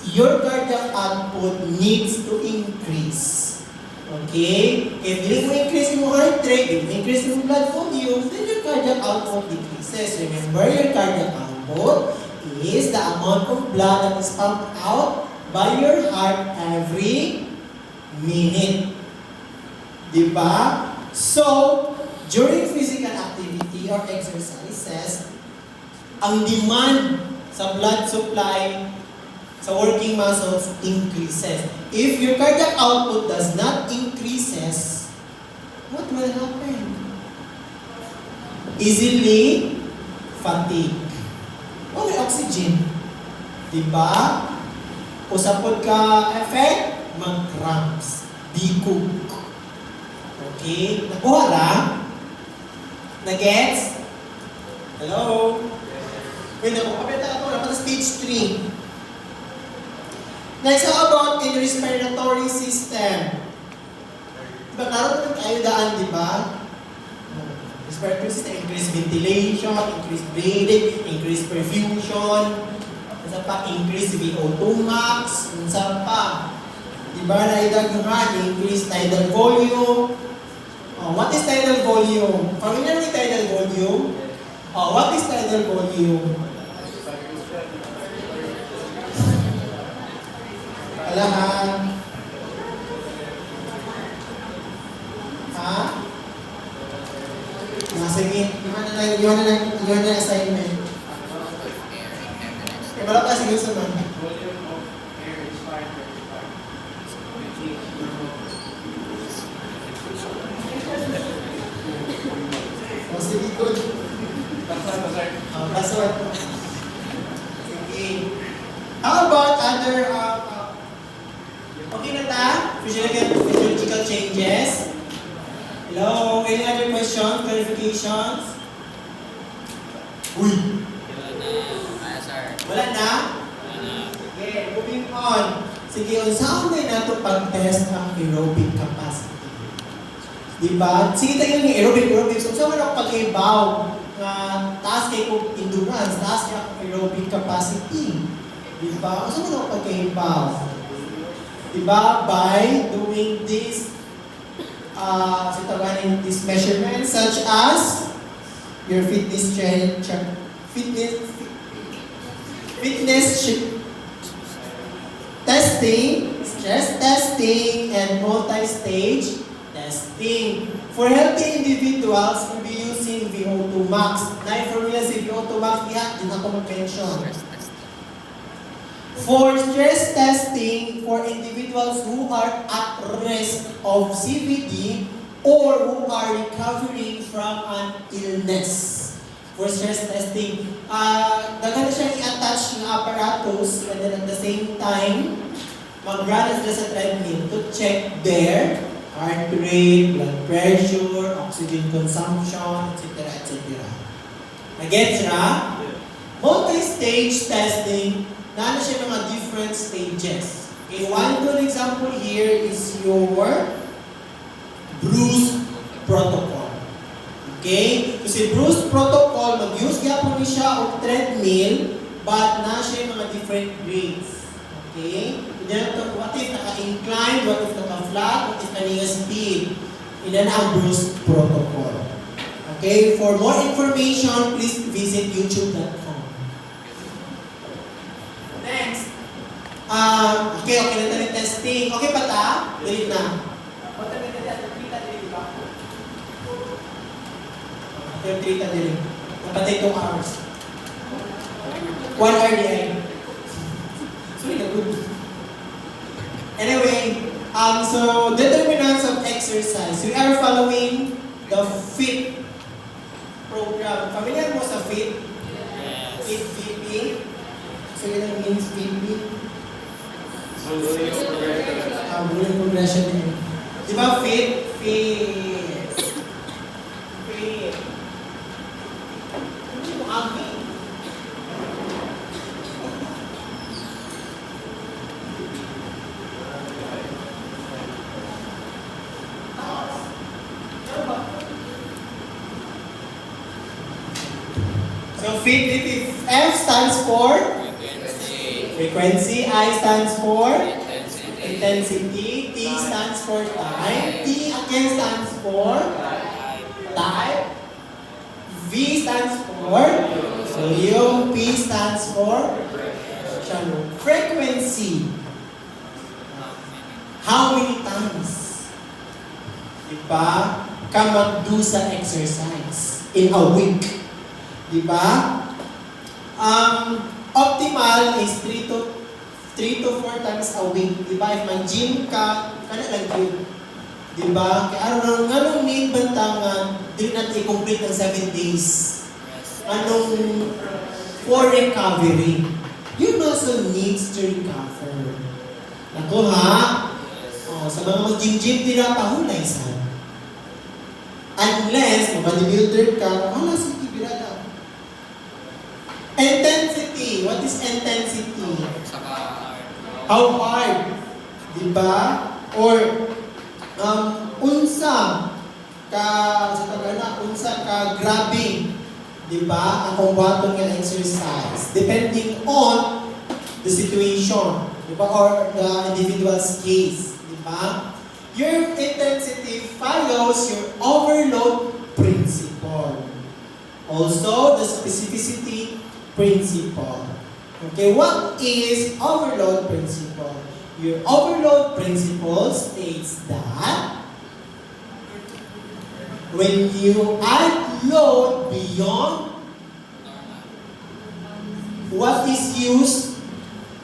Speaker 1: Your cardiac output needs to increase. Okay? If you increase your heart rate, if you increase your blood volume, then your cardiac output decreases. Remember, your cardiac output is the amount of blood that is pumped out by your heart every minute. Diba? So, during physical activity or exercises, ang demand sa blood supply sa working muscles increases. If your cardiac output does not increases, what will happen? Easily fatigue. O may oxygen. Diba? Usapod ka effect, mag-cramps. Bikog. Okay? Nakuha lang? Nagets? Hello? Wait, kapita ako. Dapat sa stage 3. Next, how about in respiratory system? Diba, naroon naman kayo daan, di ba? Respiratory system, increased ventilation, increased breathing, increased perfusion, isa pa, increased VO2 max, isa pa. Di ba, naidaghan, increased tidal volume. What is tidal volume? Familiar with tidal volume? What is tidal volume? Alahan. Ha? Sige, iwan na assignment. Wala ka sige sa man.
Speaker 4: Volume of air inspired by
Speaker 1: O, si likod. Plus one. Sige. How about other, okay na ta? Physiological changes? Hello? Any other questions, clarifications? Uy!
Speaker 2: sir.
Speaker 1: Wala na? Sige, moving on. Sige, unsaon na nato pag-test ang aerobic capacity? Diba? Sige tayo ng aerobic. So, unsaon man ako pag-ibaw nga taas kay kong endurance, taas kay akong aerobic capacity. Diba? Unsaon man ako pag-ibaw? Diba? By doing this this measurement such as your fitness testing, stress testing, and multi-stage testing. For healthy individuals, we'll be using VO2 max. Na formula si VO2 max, di na ko mag-mention. For stress testing, for individuals who are at risk of CVD or who are recovering from an illness. For stress testing, daghan na siyang i-attach ng apparatus and then at the same time, mag-run sila sa treadmill to check their heart rate, blood pressure, oxygen consumption, etc. etc. Nag-gets ra? Multi-stage testing, na siya mga different stages. Okay, one good example here is your Bruce protocol. Okay? Kasi Bruce protocol, mag-use gyapon ni siya og treadmill, but na siya mga different grades. Okay? Then, what if naka-incline, what if naka-flat, what if kanina speed. Ilan ang Bruce protocol. Okay? For more information, please visit youtube.com. Next. Okay na tayo testing. Okay pa ta? Delete na. Okay, delete. Napatay 2 hours. 1 hour di ay. Sorry, good. Anyway, so determinants of exercise. We are following the FIT program. Familiar mo sa FIT? FIT VP? So yun ang means VP? Volume progression din. Di ba FIT? FIT. FIT. Hindi mo agi. So FIT, F stands for frequency, I stands for intensity, T stands for time, T again stands for type, V stands for volume, P stands for shallow. Frequency. How many times diba ka mag-do sa exercise in a week? Diba? Optimal is 3 to 4 times a week. Diba? If mag-gym ka, kana lang yun. Diba? Kaya anong need bantangan, di natin i-complete ng 7 days. Anong for recovery. You also needs to recover. Ako ha? Sa mga mag-gym-gym, di na pahulay sa. Unless, mag-bodybuilder ka, wala sa kibirada. Intensity. What is intensity? How hard? Diba? Or, unsa ka, sa tagana, unsa ka grabe. Diba? Ang kumbatong yung exercise. Depending on the situation. Diba? Or the individual's case. Diba? Your intensity follows your overload principle. Also, the specificity principle. Okay, what is overload principle? Your overload principle states that when you add load beyond what is used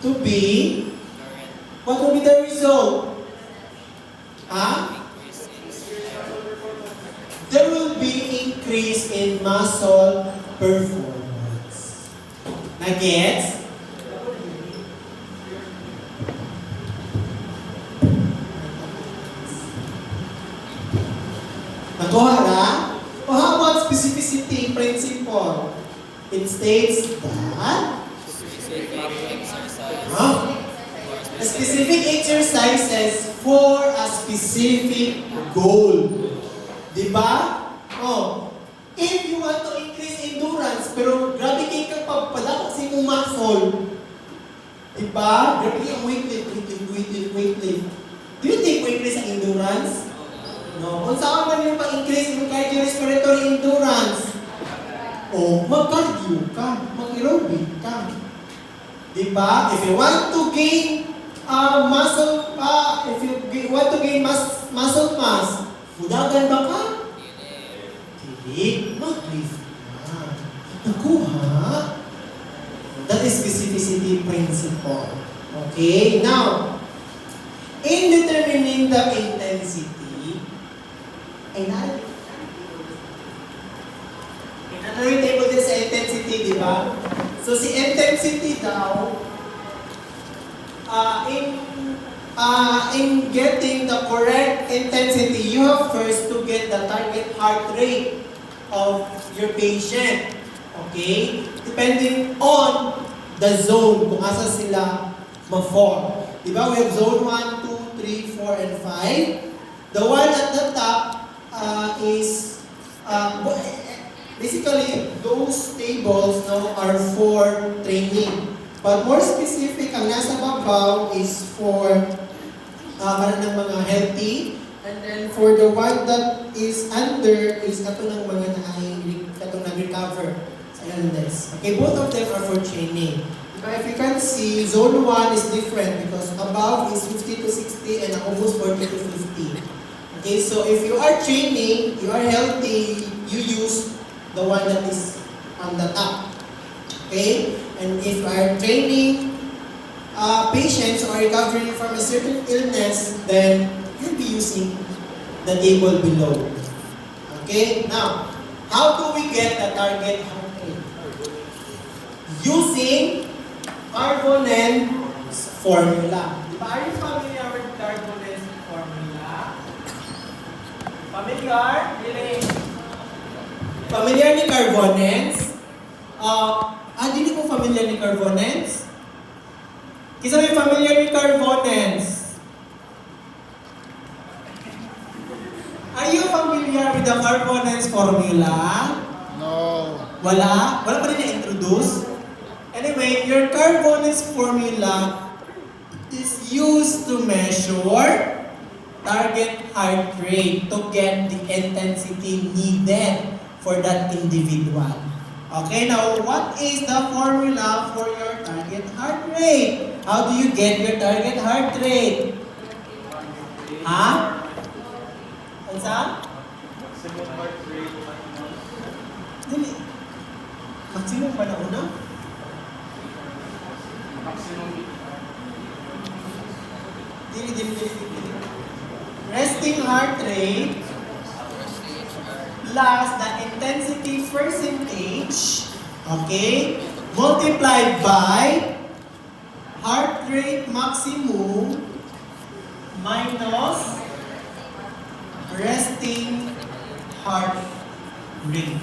Speaker 1: to be, what will be the result? Ha? There will be increase in muscle performance. Na-gets? Nakuha na? O how about specificity principle? It states that
Speaker 2: Specific exercise.
Speaker 1: a specific exercises for a specific goal. Diba? Oh, if you want to increase endurance, pero grabe kayo kang pagpadakot sa imong muscle. Diba? Grabe kayo ang weightlifting. Do you think we increase ang endurance? No. Kung saan man yung pa-increase yung cardiorespiratory endurance, o mag-cardio ka, mag-aerobic ka. Diba? If you want to gain muscle mass, budagan ba ka? Hindi. Mag-lift ka. Nakuha. That is specificity principle. Okay? Now, in determining the intensity, another table din sa intensity, di ba? So, si intensity daw, in getting the correct intensity, you have first to get the target heart rate of your patient. Okay? Depending on the zone, kung asa sila ma-form. Di ba? We have zone 1, 2, 3, 4, and 5. The one at the top is basically, those tables now are for training. But more specific, ang nasa babaw is for para ng mga healthy. And then for the one that is under is kato ng mga nag-recover sa illness. Okay, both of them are for training. But if you can see, zone 1 is different because above is 50 to 60 and almost 40 to 50. Okay, so if you are training, you are healthy, you use the one that is on the top. Okay? And if you are training patients who are recovering from a certain illness, then you'll be using the table below. Okay? Now, how do we get the target heart rate? Using Carbonell's formula. Are you familiar with Carbonell's formula? Familiar? Really? Familiar ni Carbonell's? Hindi ko familiar ni Carbonell's? Kisa may familiar ni Carbonell's? Are you familiar with the Carbonell's formula?
Speaker 6: No.
Speaker 1: Wala? Wala pa rin na-introduce? Anyway, your Carbonell's formula is used to measure target heart rate to get the intensity needed for that individual. Okay, now what is the formula for your target heart rate? How do you get your target heart rate? Ha? Ansa?
Speaker 4: Maximum heart rate.
Speaker 1: Dili. Maximum pa na una?
Speaker 4: Maximum.
Speaker 1: Dili. Resting heart rate plus the intensity percentage, okay, multiplied by heart rate maximum minus resting heart rate.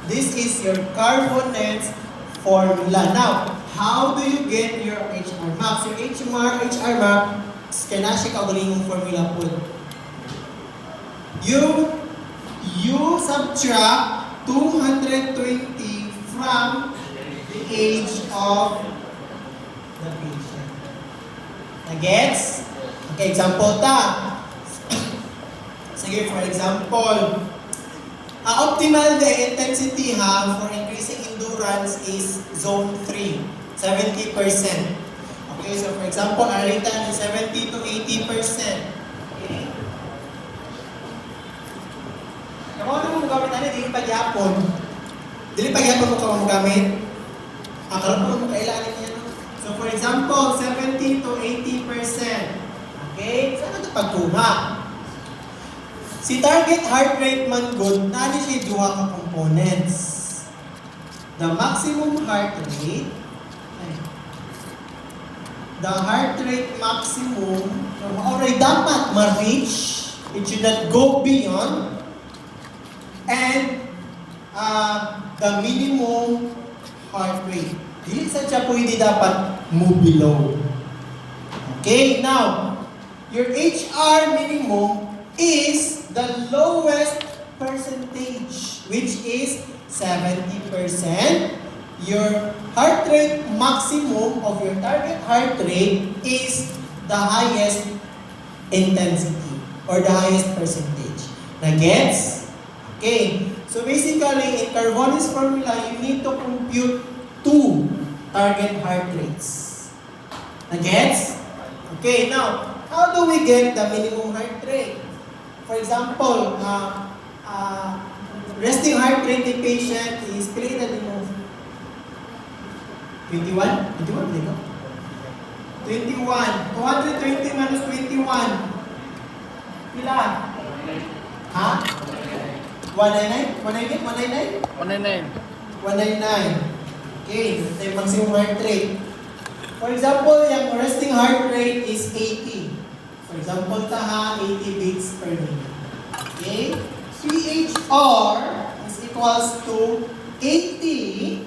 Speaker 1: This is your Carbonell's formula. Now, how do you get your HR max? Your HR max, kaya na siya kagalingong formula po. You subtract 220 from the age of the patient. Nagets? Okay, example ta. Sige, for example, optimal the intensity for increasing endurance is zone 3, 70%. Okay, so for example, arita ni 70 to 80%. Okay. Kamo ano mo gamit ani dili pagyapon. Dili pagyapon mo ka gamit. Karon mo kailangan niya. So for example, 70 to 80%. Okay? Saan ito pagkuha? Si target heart rate man good, nani siya duha ka components. The maximum heart rate, the heart rate maximum, already dapat ma-reach, it should not go beyond, and the minimum heart rate. Dili sa siya pwede dapat move below. Okay, now, your HR minimum is the lowest percentage, which is 70%. Your heart rate maximum of your target heart rate is the highest intensity or the highest percentage. Na-gets? Okay. So basically, in Carbonis formula, you need to compute two target heart rates. Na-gets? Okay, now, how do we get the minimum heart rate? For example, resting heart rate in patient is, piliin natin mo, 21? 21, hindi ko? 21. 220 minus 21. Pila? Ha? 199? 199? 199? 199. Okay, ito yung maximum heart rate. For example, yung resting heart rate is 80. For example, taha, 80 beats per minute. Okay? CHR is equals to 80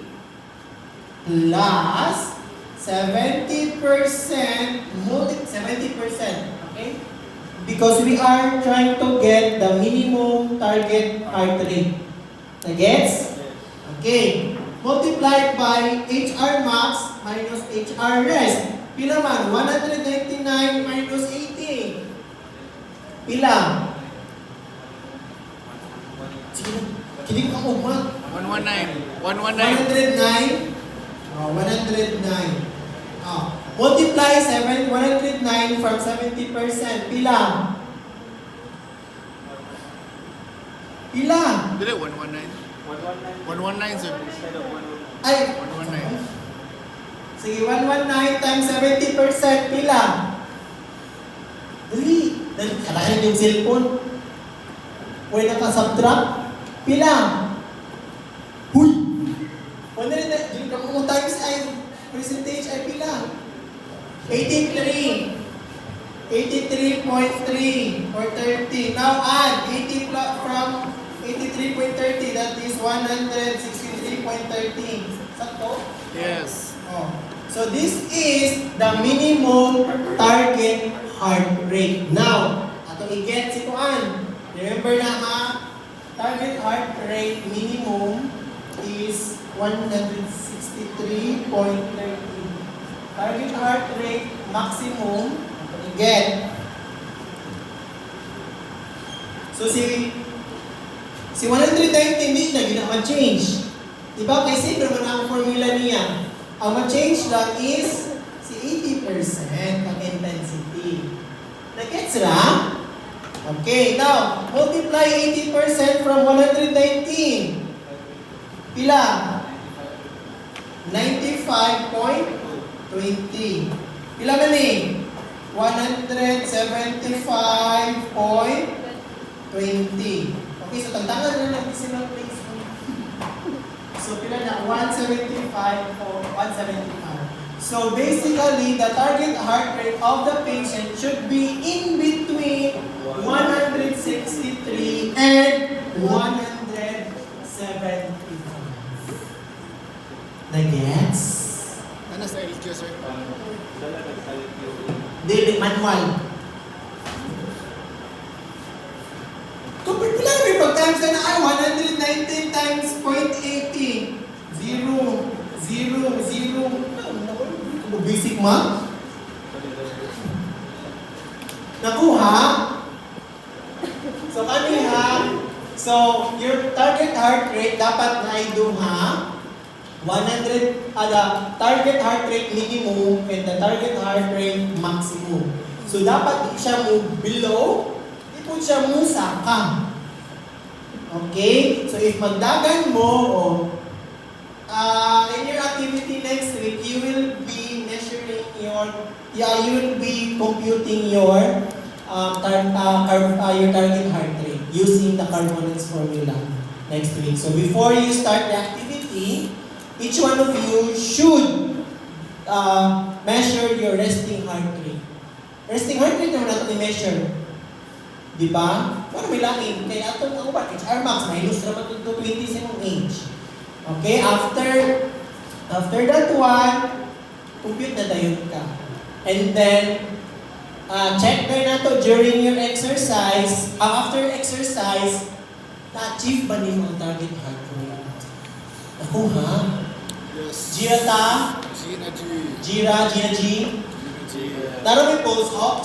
Speaker 1: plus 70%, 70%, okay? Because we are trying to get the minimum target heart rate. Gets? Okay. Multiplied by HR max minus HR rest. Pila man? 199 minus 80. Pila? Sige, kinig ka umat.
Speaker 3: 119.
Speaker 1: 109. 109. Multiply 109 from 70%. Pila? Pila?
Speaker 3: Dili, 119. 119, sir.
Speaker 1: Ay!
Speaker 3: 119.
Speaker 1: Sige, 119 times 70%. Pila? Dali. Dali. Kalahin yung cellphone. Huwag naka-subtract. Pila? Huy! 100, yung kamong times ay percentage ay pila? 83. 83.3 or 30. Now add 80 from 83.30, that is 163.30. Sakto?
Speaker 3: Yes.
Speaker 1: Oh. So this is the minimum target heart rate. Now, ato i-get si Kuan. Remember na ha, target heart rate minimum is 163.30. Target heart rate maximum, ato i-get. So si 119 hindi na gina-change. Diba? Kasi naman ang formula niya. Ang ma-change lang is si 80% ang intensity. Na-gets na? Okay, now, multiply 80% from 119. Pila? 95.20. Pila man eh? 175.20. Okay, so tantangan na lang decimal place. So, pila na? 175 or 175. So, basically, the target heart rate of the patient should be in between 163 and 175. Na-gets?
Speaker 3: Ano sa LQ, sir?
Speaker 1: Daily manual. Kapag pila may pag-times na ay 119 times 0.80. 0, 0, 0. Basic math. Nakuha? So kami ha, so your target heart rate dapat na ay duha 100, target heart rate minimum and the target heart rate maximum. So dapat di siya move below, di po siya move sa ka. Okay? So if magdagan mo, in your activity next week, you will be measuring you will be computing your target heart rate. using the Carbonix formula next week. So before you start the activity, each one of you should measure your resting heart rate. Resting heart rate naman natin i-measure. Di ba? Ano may laking? Kaya atong ako ba? HR Max, minus naman ito 20 sa mong age. Okay, after that one, compute na dayon ka. And then, check na nato during your exercise. After exercise, na-achieve ba niyo ang target heart rate? Ako ha?
Speaker 2: Yes.
Speaker 1: Gira ta?
Speaker 2: Gina G.
Speaker 1: Gira G? Taro may pulse ox?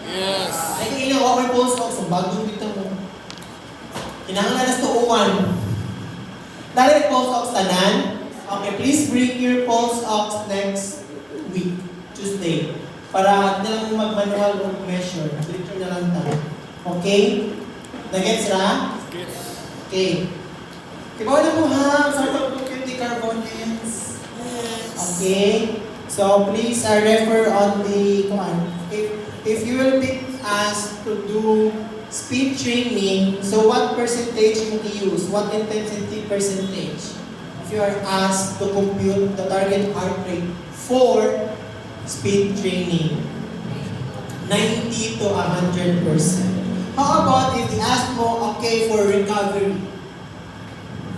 Speaker 2: Yes.
Speaker 1: Ay, inawa may pulse ox. So, bagong dito mo. Kinahanglan na sa tuungan. Taro may pulse ox tanan? Okay, please bring your pulse ox next week, Tuesday. Para na lang mag-manual o measure. Dito na lang tayo. Okay? Nagets na?
Speaker 2: Yes.
Speaker 1: Okay. Kibaw na mo ha. Sort of look at the carbonics. Okay? So please refer on the if you will be asked to do speed training, so what percentage you use? What intensity percentage? If you are asked to compute the target heart rate for speed training, 90 to 100%. How about if they ask mo, okay, for recovery?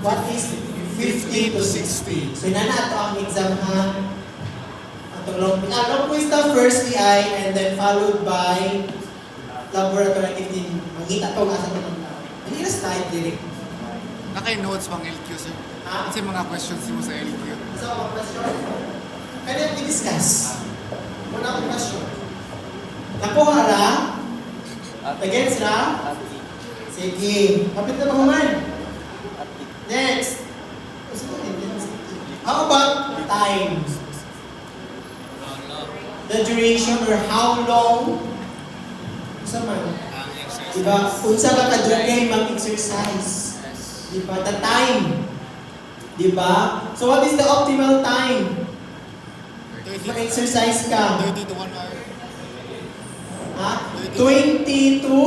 Speaker 1: What is 50 to 60? So nana ito ang exam ha. Long quiz na first PI and then followed by laboratory activity. Mangita to nga sa tanong tao. Hindi na slide direct.
Speaker 6: Naka-notes pang LQ, sir.
Speaker 1: Ha?
Speaker 6: Kasi mga questions mo sa LQ.
Speaker 1: So, ang question? Kaya i-discuss. Muna akong question. Nakuha ra? Against ra? Sige. Kapit na pahuman. Next. How about time? The duration or how long? Unsa man? Diba? Unsa ka kadugay mag-exercise? Diba? The time. Diba? So what is the optimal time? Mag-exercise ka.
Speaker 6: 30 to 1 hour.
Speaker 1: Ha? 20 to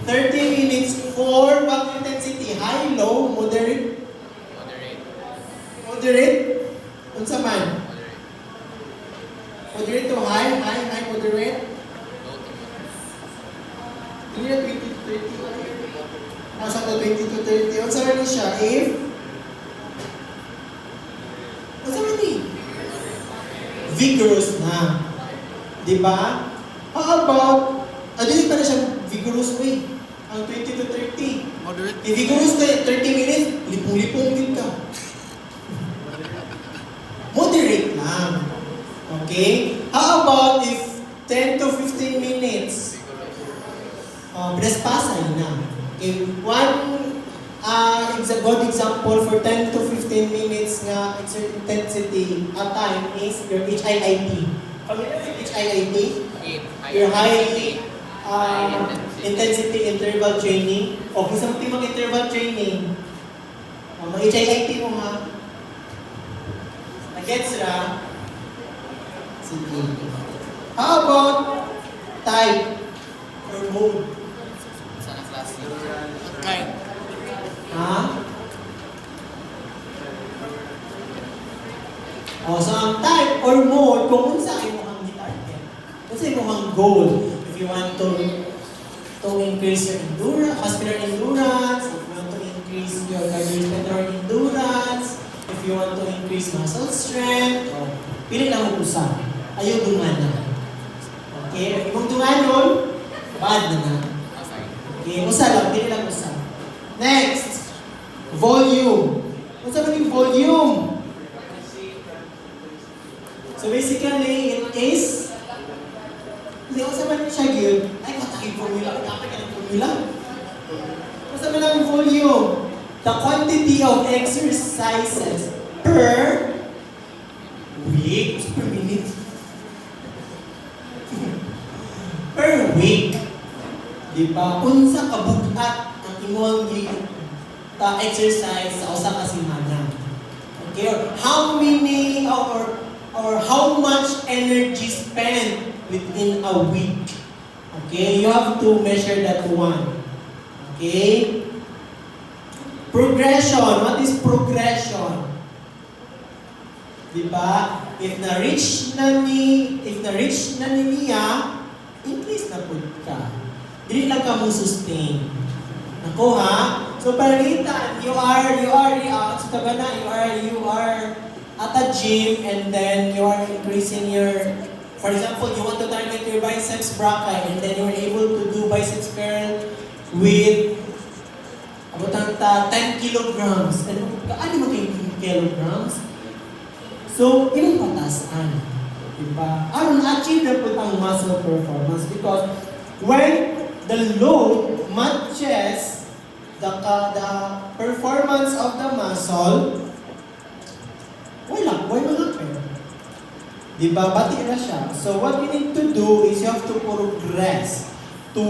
Speaker 1: 30 minutes for what intensity? High, low, moderate? Moderate? Unsa man? Moderate to high, moderate? Hindi na 20 to 30. Nasa to 20 to 30. Unsa man ni siya? If? Unsa man ni? Vigorous na. Diba? How about, hindi pa na siya vigorous way. Ang 20 to 30.
Speaker 6: Moderate.
Speaker 1: If vigorous na 30 minutes, lipong-lipong din ka. Moderate lang. Okay? How about if 10 to 15 minutes? Pinaspasan na. Okay, one good example for 10 to 15 minutes nga intensity at time is your HIIT. Familiar with HIIT? Your high intensity interval training. O kung sa mga interval training, mag-HIIT mo ha. Nag-gets ra? Sige. How about type or mode?
Speaker 2: Sana klase.
Speaker 6: Kind.
Speaker 1: Ha? So ang type or mode, kung unsa imo ang target. Unsa imo ang goal. If you want to increase your endurance, muscular endurance, if you want to increase your cardiorespiratory endurance, if you want to increase muscle strength, pili lang mo usa. Ayaw dumana. Okay? If imong dumanon, bad na na. Okay? Usa lang, pili lang usa. Next, volume. Unsa man yung volume? So basically, it is, hindi unsa man siya gyud. Ay, mataking formula. Kapag ka ng formula. Unsa man ang volume? The quantity of exercises per week, per minute. Per week. Di ba? Unsa ka bugat ang imong exercise sa usa ka semana. Okay? Or how many or how much energy spent within a week. Okay? You have to measure that one. Okay? Progression. What is progression? Diba? If na-reach na ni niya, increase na po ka. Dili lang ka mo sustain. Nako ha? So palitan, you are at a gym and then you are increasing your, for example, you want to target your biceps brachii and then you are able to do biceps curl with about 10 kilograms. Ano mo kilograms? So, ilang patasan? Diba? Aron achieve na po ang muscle performance because when the load matches the performance of the muscle, wala ma-happen. Diba? Bati na siya. So, what you need to do is you have to progress to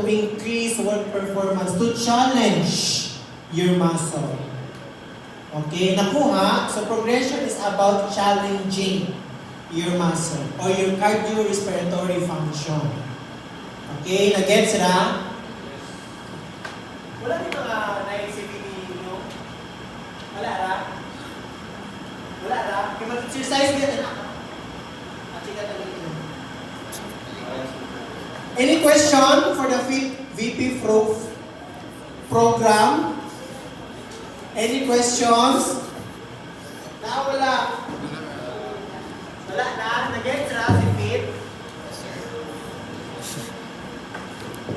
Speaker 1: increase work performance, to challenge your muscle. Okay, nakuha. So progression is about challenging your muscle or your cardiorespiratory function. Okay, nag-gets na? Wala din mga naisip ninyo? Wala ra? Wala ra? Kaya mag-exercise din na. Any question for the VP program? Any questions? Wala. Wala na. Nag-gets na si Fit?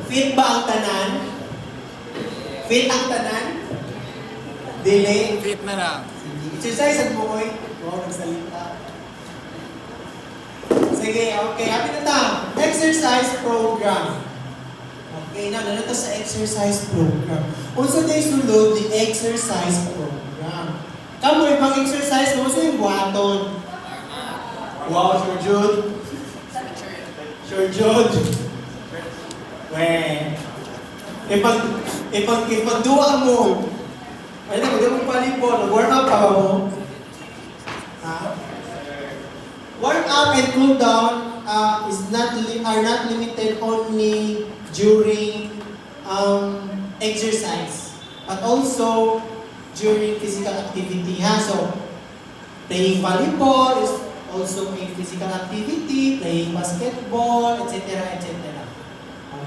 Speaker 1: Fit ba ang tanan? Fit ang tanan? Dili?
Speaker 6: Fit na lang.
Speaker 1: Exercise mo, oy. Huwag magsalita. Sige, okay. Happy na ta. Exercise program. Okay, na sa exercise program. Also, tayo sulod the exercise program. Kamu, ibang exercise mo sa yung buhaton. Wow, Sir Jude. Sir Jude. Weh. Ipag-duwa mo. Ay, nagdag mong palipon. Warm up pa ba mo? Ha? Warm up and cool down are not limited only during exercise, but also during physical activity. So, playing volleyball is also a physical activity, playing basketball, etc., etc.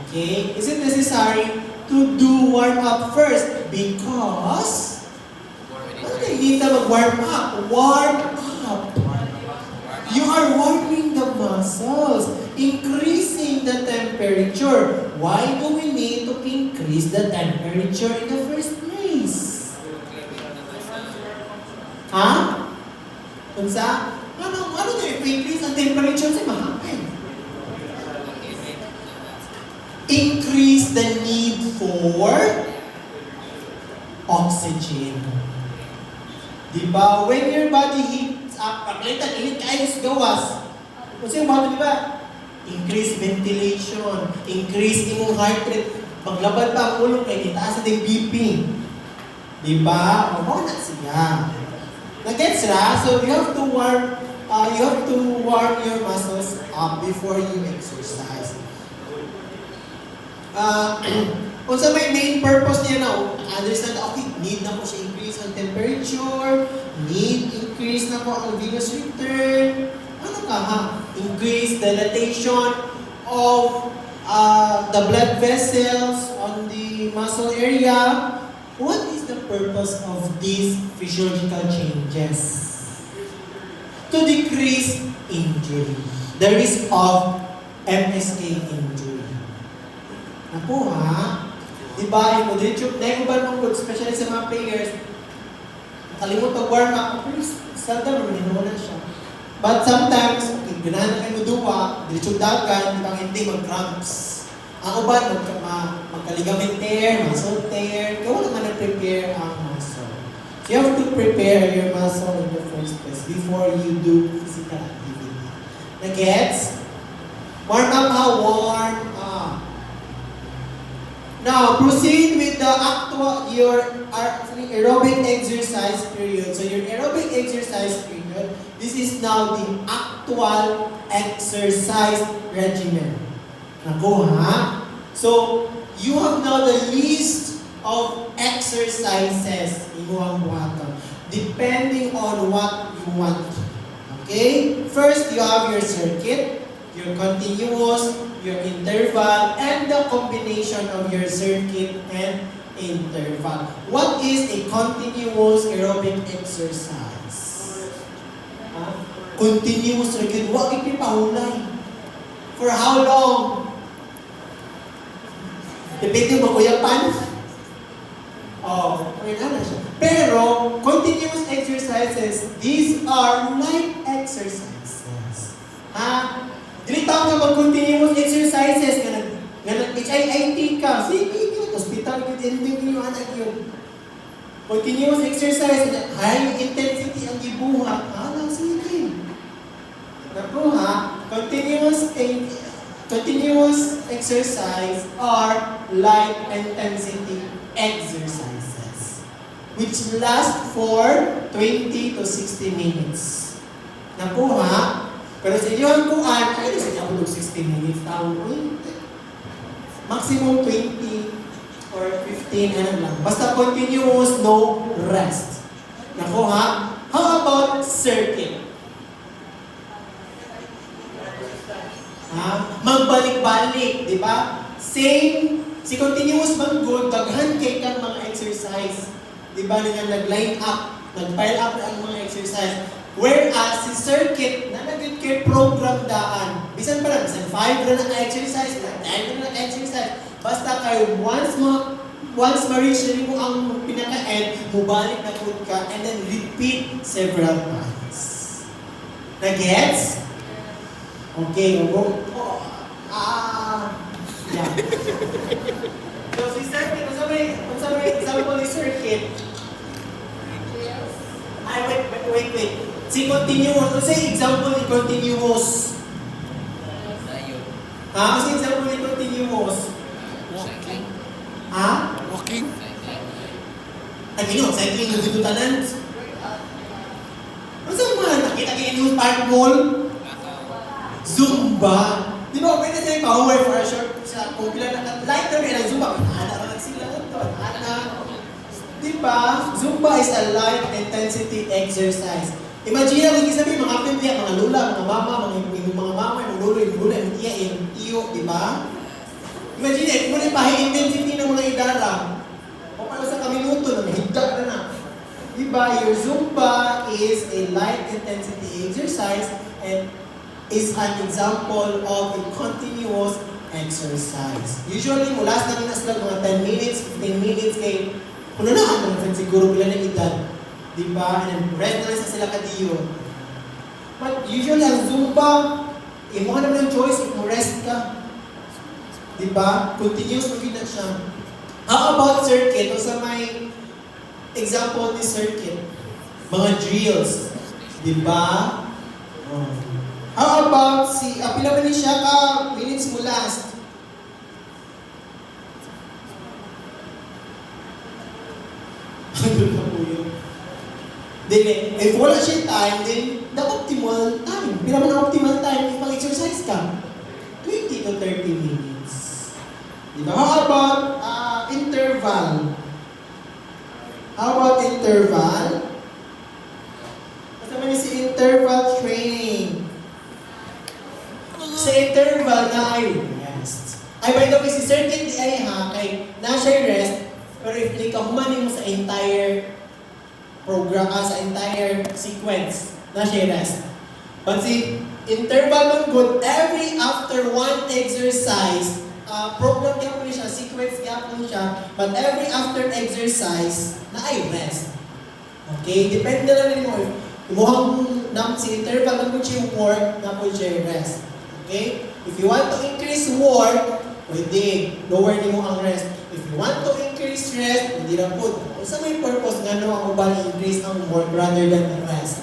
Speaker 1: Okay? Is it necessary to do warm up first? Because, ano tayo dito mag-warm up? Warm up. You are warming the muscles, increasing the temperature. Why do we need to increase the temperature in the first place? Ha? Kunsa? Ano to increase ang temperature sa mahapin? Increase the need for oxygen. Diba? When your body heats up, pagkalitan, init kayo sa gawas. Kasi yung body, diba? Increase ventilation, increase imong heart rate. Paglabad pa ang ulo kay itaas sa BP. Diba? O na siya. Nag-gets na? So you have to warm your muscles up before you exercise. Also may main purpose niya na, understand, okay, need na po siya increase ang temperature, need increase na po ang venous return, ano ka ha? Increase dilatation of the blood vessels on the muscle area. What is the purpose of these physiological changes? To decrease injury, the risk of MSK injury. Naku ha? Diba, yung moderator, naikuban mong good, especially sa mga players, nakalimut ang warm up, pero seldom naman siya. But sometimes, okay, ganahan na kayo duwa, diretsong dagan, ibang hindi mag-cramps. Ang uban, magka-ligament tear, muscle tear, kaya wala man na-prepare ang muscle. So you have to prepare your muscle in the first place before you do physical activity. Na-gets? Warm up ha, warm up. Now, proceed with the your aerobic exercise period. So your aerobic exercise period, this is now the actual exercise regimen. Naku ha? So, you have now the list of exercises imuhang buhaton, depending on what you want. Okay? First, you have your circuit, your continuous, your interval, and the combination of your circuit and interval. What is a continuous aerobic exercise? Continuous circuit. Huwag ipipahulay. For how long? Depende mo kuya pan? Na siya. Pero, continuous exercises, these are light exercises. Dili tao nga mag-continuous exercises nga nag-HIIT ka. Sige, hospital ko din yung anak yun. Continuous exercise, high intensity ang gibuhat. Sige. Naku continuous exercise are light intensity exercises which last for 20 to 60 minutes. Naku pero sa inyo ang kuan, ay sa inyo 60 minutes taon. Maximum 20 or 15 lang. Basta continuous, no rest. Naku how about circuit? Magbalik-balik, di ba? Same, si continuous man good, daghan kay kang mga exercise. Di ba nga nag-line up, nag-pile up na ang mga exercise. Whereas si circuit, na nag-care program daan. Bisan pa lang, bisan 5 na exercise, 10 na exercise. Basta kayo, once ma-reach na mo ang pinaka-end, mubalik na good ka, and then repeat several times. Na-gets? Okay, yeah. So, si circuit, kung sa may example ni circuit, wait. Si continuous, kung sa example ni continuous, kasi example ni continuous,
Speaker 2: Cycling.
Speaker 6: Walking.
Speaker 1: Cycling yung ditutanan. Ano sa mga nakita kayo yung park mall? Zumba. Di ba, pwede sa'yo power for a short sa kung pila na light na rin ang Zumba. Anak sila ito. Di ba? Zumba is a light intensity exercise. Imagine kung sabihin mga pimpiya, mga lula, mga mama, mga mama, mga lolo, yung lula, yung tiya, yung tiyo, di ba? Imagine, kung muna high intensity ng mga idara, o paano sa kaminuto na mahigdag na. Di ba? Your Zumba is a light intensity exercise and is an example of a continuous exercise. Usually, mula sa namin sila mga 10 minutes, 15 minutes, kay puno na naman siguro pila ng edad. Diba? And then rest na lang sa sila kadiyo. But usually, ang Zumba, mo ka naman yung choice if mo rest ka. Diba? Continuous mo na siya. How about circuit? O sa may example ni circuit, mga drills. Diba? How about pila ba ni siya ka minutes mo last? Ano na po yun? Then, if wala siya time, then the optimal time. Pila man ang optimal time if mag-exercise ka? 20 to 30 minutes. Diba? How about interval? How about interval? Kasama niyo si interval training. Sa interval na ay rest. Ay, by the way, si circuit di ay kay na siya rest, pero if ka humanin mo sa entire program, sa entire sequence, na siya rest. But si interval man good, every after one exercise, program niya po siya, sequence niya po siya, but every after exercise, na ay rest. Okay? Depende na rin mo. Imuhang si interval na po siya work, na po siya rest. Okay? If you want to increase work, pwede. Lower niyo mo ang rest. If you want to increase rest, pwede na po. Kung sa may purpose, nga naman kung ba increase ang work rather than the rest.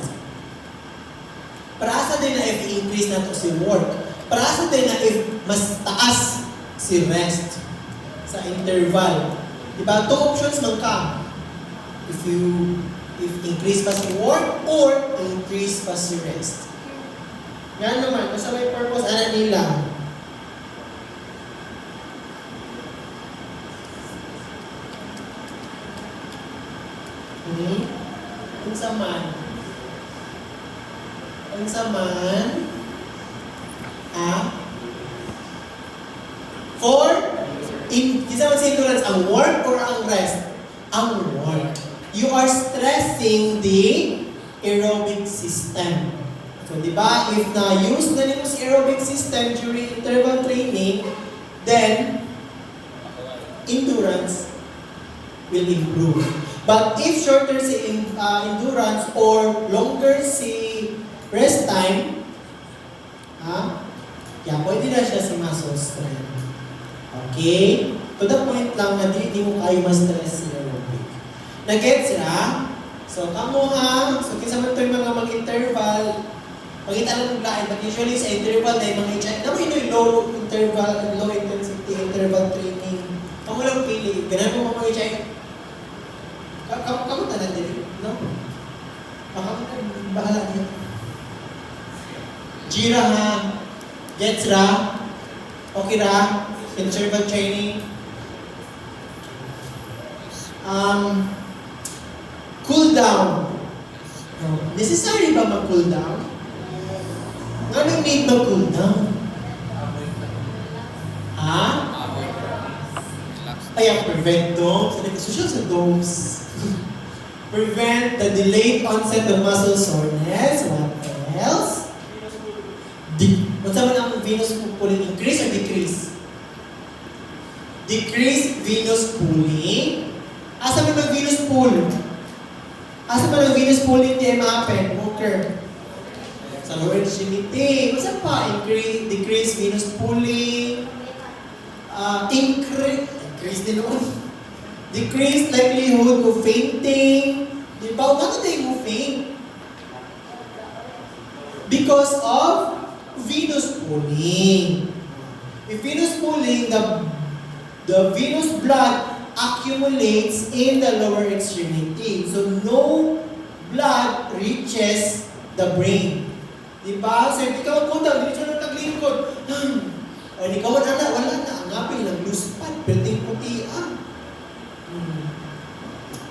Speaker 1: Para sa din na if i-increase na to si work. Para sa din na if mas taas si rest sa interval. Diba? Two options man ka. If increase pa si work or increase pa si rest. Nga naman, kung sa may purpose, ano nila? Unsa man? Unsa man? For? Kisa man sa endurance, ang work or ang rest? Ang work. You are stressing the aerobic system. So, di ba? If na-use na nimo sa aerobic system during interval training, then endurance will improve. But if shorter si endurance or longer si rest time, pwede na siya si muscle strength. Okay? To the point lang na di mo kayo ma-stress si aerobic. Nag-get sila? So, kamo so kinsa man ito yung mga mag-interval, pagkita lang ng lain, but usually sa interval na yung mga HI, naman yung low interval, low intensity interval training. Kamo lang pili, ganun mo mga HI. Kamo tanan din, no? Baka bahala niya. Jira ha, gets ra, okay ra, interval training. Cool down. Necessary ba mag-cool down? Anong need mag-cool down? Prevent domes. Social sa domes. Prevent the delayed onset of muscle soreness. What else? What's naman ang venous pooling? Increase or decrease? Decrease venous pooling. Asa man ang venous pool? Asa man ang venous pooling di ma-happen? Occur. Sa lower extremity. Masa pa? Decrease venous pooling. Increase din noon. Decrease likelihood of fainting. Di ba? Bakit tayo mo faint? Because of venous pooling. If venous pooling, the venous blood accumulates in the lower extremity. So no blood reaches the brain. Diba? So if ikaw punta, hindi siya nagtaglingkod. O hindi ka wala na. Ang apil ng loose pad, building puti.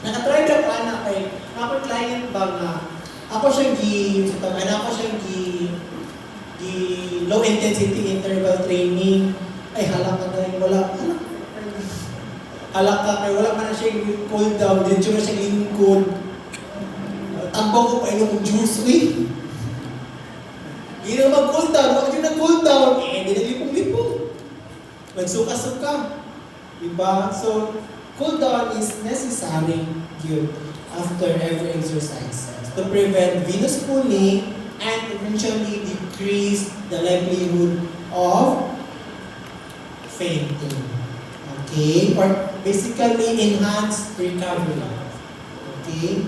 Speaker 1: Nakatry na pa na kay ako client ba nga ako siyang low intensity interval training. Ay halaka na rin, wala man na siya cool down, din siya lingkod. Tambaw ko pa inong juice, Hindi na mag-cool down, bakit yung nag-cool down? Hindi na lipong-lipong. Nagsuka-suka. Diba? So, cool down is necessary after every exercise to prevent venous pooling and eventually decrease the likelihood of fainting. Okay? Or basically enhance recovery. Okay?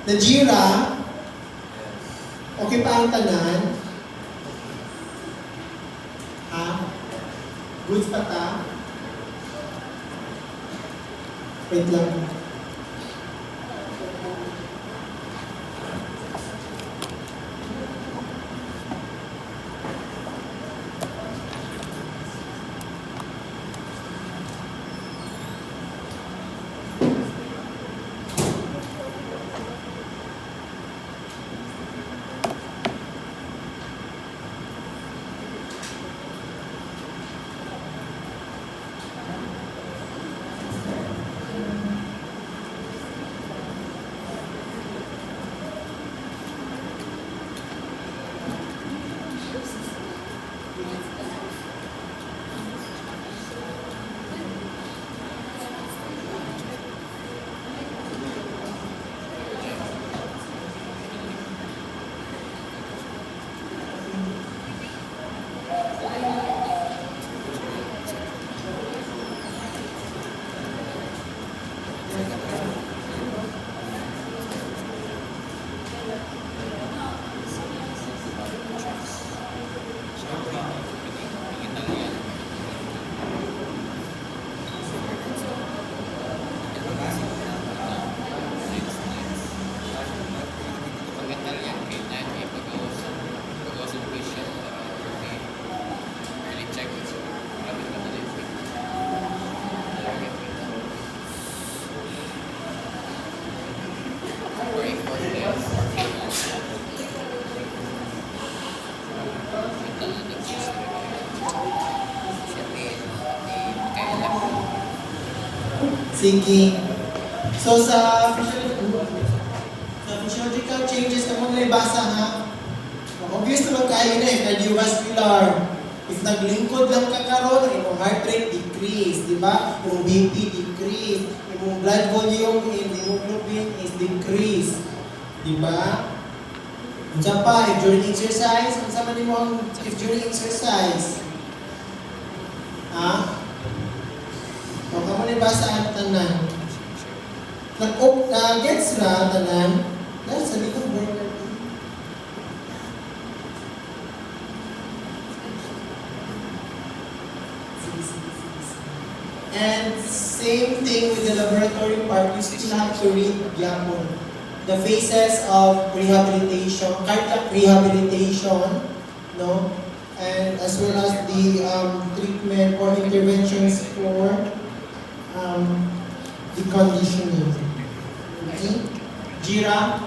Speaker 1: Najira, okay pa ang tanan? Goods pa ta? Wait lang. Sige. So sa physiological changes na muna ibasa ha. Obvious naman kayo na cardiovascular. If naglingkod lang ka karon, imong heart rate decrease, di ba? Imong BP decrease, imong blood volume and hemoglobin is decrease. Di ba? Unsa pa, if during exercise, unsa man imong if during exercise? Ha? O kamo ni basa ang tanan. Gets ra tanan. Dahil sa likod burger. And same thing with the laboratory part, you still have to read yapon. The phases of rehabilitation, cardiac rehabilitation, no? And as well as the treatment or interventions for deconditioning. Okay? Jira?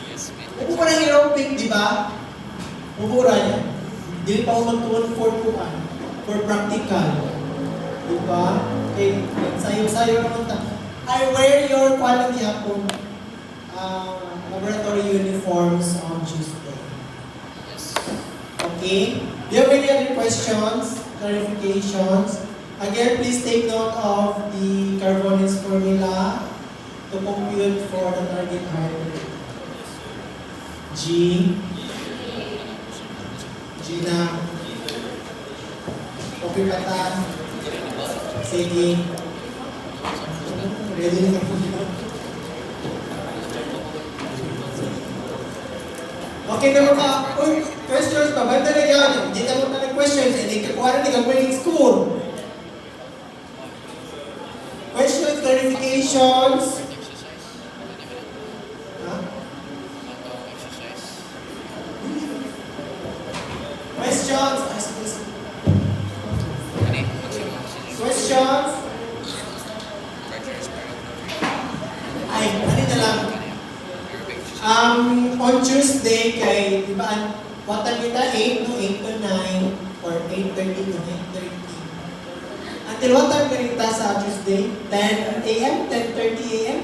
Speaker 3: Yes, ma'am.
Speaker 1: Upo pa ng aerobic, di ba? Ubura niya. Dili pa umagtuon for practical. Diba? Okay, sayo-sayo naman ta. I wear your quality hapon laboratory uniforms on Tuesday.
Speaker 3: Yes.
Speaker 1: Okay? Do you have any other questions, clarifications? Again, please take note of the Carbonis formula to compute for the target heart rate. G. G na. Okay pa ta? Sige. Ready na po. Okay na mga questions pa. Banda na yan. Hindi ka mo na questions. Hindi ka kuha na ni winning score. Questions, clarifications.
Speaker 3: Exercise.
Speaker 1: Ha?
Speaker 3: Exercise.
Speaker 1: Questions.
Speaker 3: Ano?
Speaker 1: Questions. Ay, ano na lang. On Tuesday, kay, di ba, what time kita? 8 to 8 to 9 or 8:30 to 9:30. Until what time kita sa Tuesday? 10 a.m., 10:30 a.m.,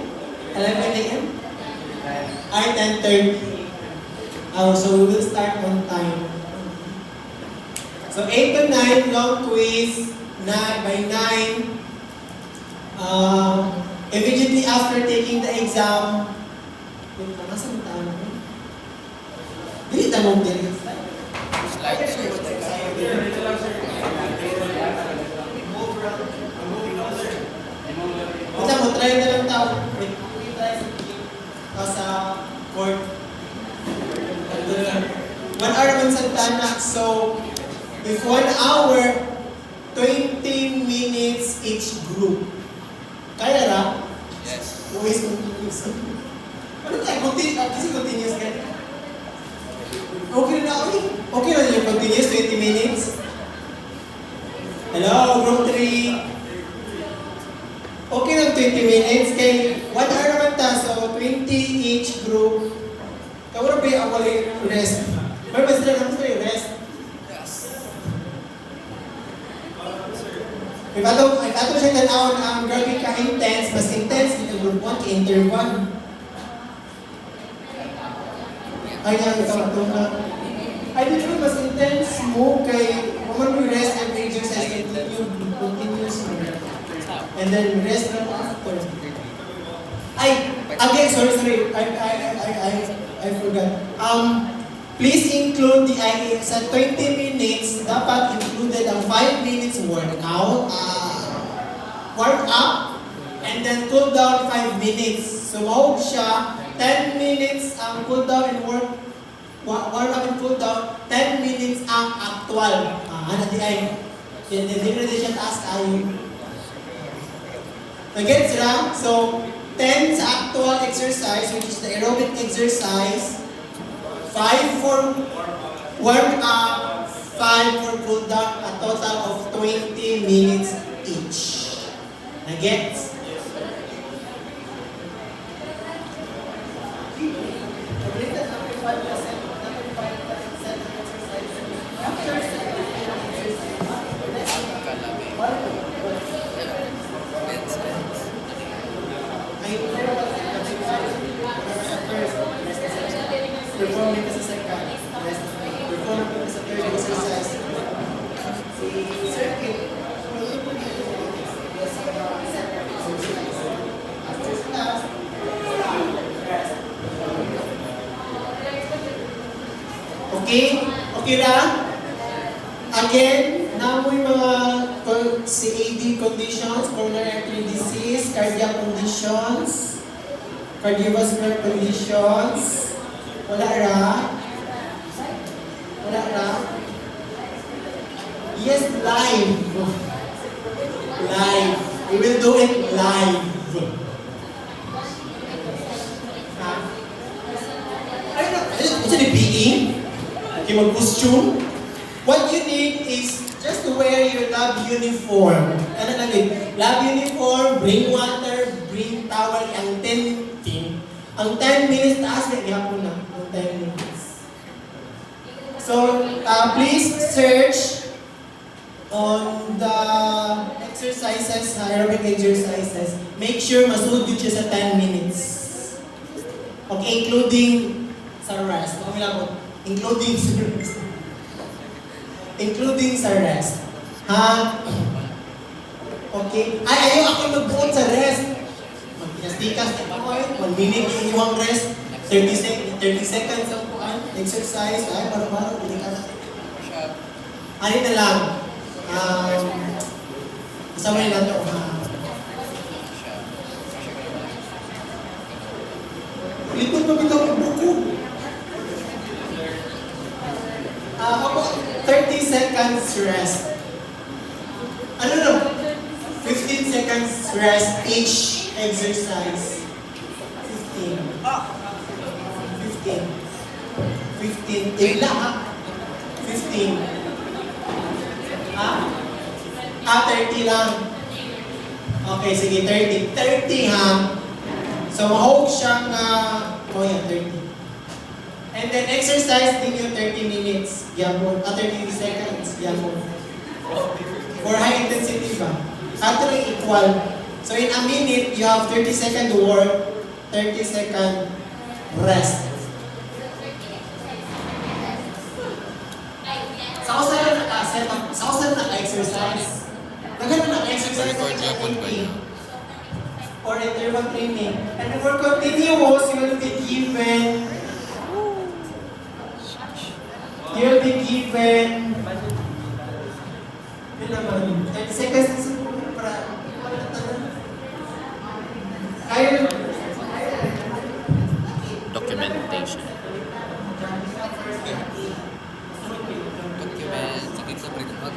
Speaker 1: 11 a.m.? Ay, 10:30. Oh, so we will start on time. So 8 to 9, long quiz, by 9. Immediately after taking the exam, wait lang, nasa yung tanong mo? Dili tanong din.
Speaker 3: Slide, sir.
Speaker 1: Wala mo, try na lang tao. Wait, try sa court. 1 hour naman sa tanak. So, if 1 hour, 20 minutes each group. Kaya na?
Speaker 3: Yes.
Speaker 1: Always continuous. Ano tayo? Kasi continuous ka. Okay na ako eh. Okay na yung continuous, 20 minutes. Hello, group 3. Okay lang 20 minutes. Kay 1 hour naman ta, so 20 each group. Kawara ba yung awali rest? May mas lang naman sa'yo rest. If ato siya tanawon ang grabe ka-intense, mas intense dito group 1 kay inter 1. Ay nga, ito na. Ay, dito mas intense mo kay woman mo rest and exercise continuous. And then rest na after. Ay, again, sorry. I forgot. Please include the sa 20 minutes, dapat included ang 5 minutes workout, warm up, and then cool down 5 minutes. So, mahog siya, 10 minutes ang cool down and warm up and cool down, 10 minutes ang actual. Di ay, hindi siya taas kayo. Nag-gets lang? So, 10 sa actual exercise, which is the aerobic exercise, 5 for warm up, 5 for cool down, a total of 20 minutes each. Nag-gets? Okay? Okay na? Again, namoy mga CAD conditions, coronary artery disease, cardiac conditions, cardiovascular conditions. Wala ra? Wala ra? Yes, live. Live. We will do it live. Ha? Ay, ito ni PE? Okay, mag-costume? What you need is just to wear your lab uniform. Ano lang yun? Lab uniform, bring water, bring towel, ang 10 minutes, taas na ihapon na. Ang 10 minutes. So, please search on the exercises, aerobic exercises. Make sure masunod yun siya sa 10 minutes. Okay, including sa rest. Including sa rest. Including sa rest. Ha? Okay. Ay, ayaw ako magbuot sa rest. Magtikas-tikas na po. 1 minute yung iwang rest. 30 seconds ang puan. Exercise. Ay, baro-baro. Hindi ka natin. Ano na lang. Isama nila ito. Lipot pa bitaw ang buko. Ako, 30 seconds rest. Ano no? 15 seconds rest each exercise. 15. 15. Tigla ha? 15. Ha? 30 lang. Okay, sige, 30. 30 ha? So, mahog siyang, yan, 30. And then exercise din yung 30 minutes. Yapon. 30 seconds. Yapon. For high intensity ba? Ato lang equal. So in a minute, you have 30 second work, 30 second rest. Sa usan na naka-set up, sa usan na naka-exercise. Nagano naka-exercise
Speaker 6: Record yapon ba niya?
Speaker 1: or interval training. And for continuous, you will be given you'll be given 30 seconds para
Speaker 6: Documentation. Document, sa pagkakot.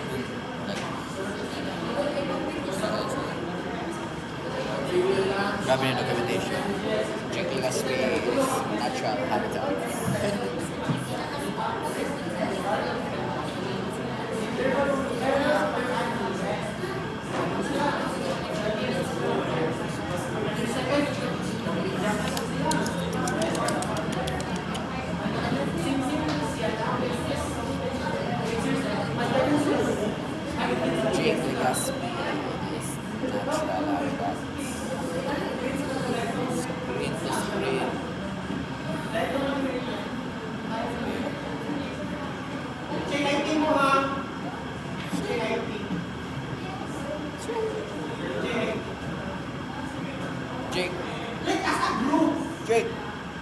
Speaker 6: Grabe na documentation.
Speaker 3: Checklist with natural habitat. Jake Legaspi is natural habitat. Screen to screen.
Speaker 1: check IT mo ha. Check IT.
Speaker 3: Jake.
Speaker 1: Like as a group.
Speaker 3: Jake.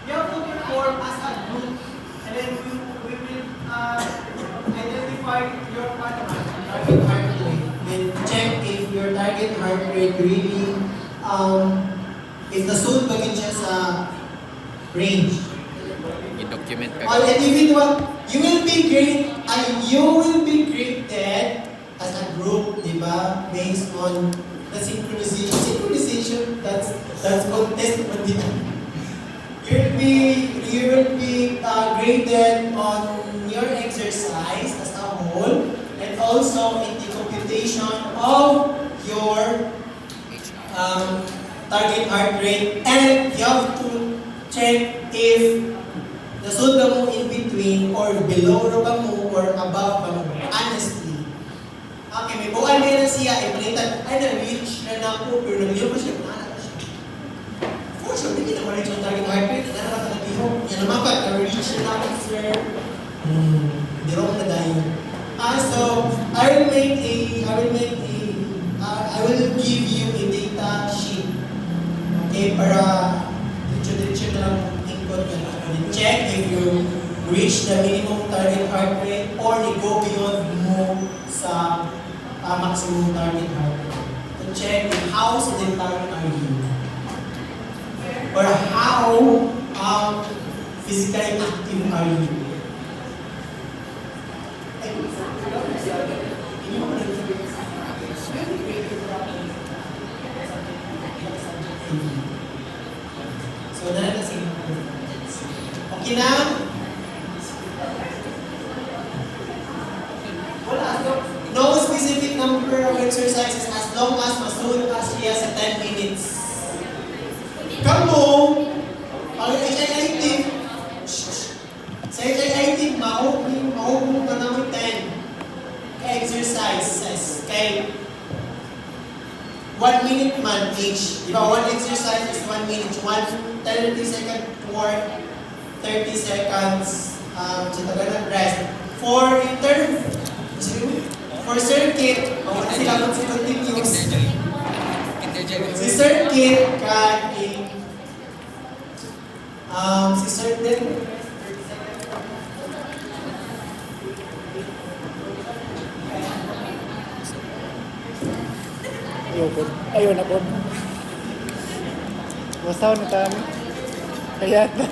Speaker 1: You have to perform as a group. And then we will identify your target heart rate. Then check if your target heart rate really, if nasunod ba yun siya sa range.
Speaker 6: I-document ka.
Speaker 1: All individual, you will be graded as a group, di ba? Based on the synchronization. Synchronization, that's contest mo din. You will be graded on your exercise as a whole, and also in the computation of your target heart rate, and you have to check if nasunod ba mo in between or below ba mo or above ba mo. Honestly. Okay, may buwan na siya, ipalitan, ay na-reach na ako, pero nag-iyo pa siya, na siya. For sure, hindi na ma-reach ang target heart rate, na naman nag-iho. Yan naman pa, na-reach na ako, sir. Hindi rin na dahil. So, I will give you a data sheet. Okay, para diretso na lang input ka na. Check if you reach the minimum target heart rate or go beyond mo sa maximum target heart rate. To check how sedentary are you or how physically active are you. So, nalalasing. Okay na? Wala. No specific number of exercises as long as masuot ka siya sa 10 minutes. Kamu, ang HIIT, sa HIIT, maubong ka namin 10 exercises. Kay 1 minute man each. Diba, one exercise is 1 minute. 30 second for 30 seconds sa tagal ng rest. For circuit, mawala sila kung si continuous. Si circuit can si circuit
Speaker 7: Ayaw na po. Bastaw na kami. Kaya na.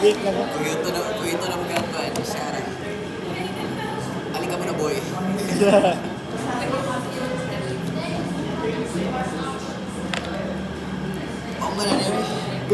Speaker 7: Late na po.
Speaker 6: Kung ito na magkakaroon ba, Sarah. Alin ka mo na, boy. Oo nga na, Nemi.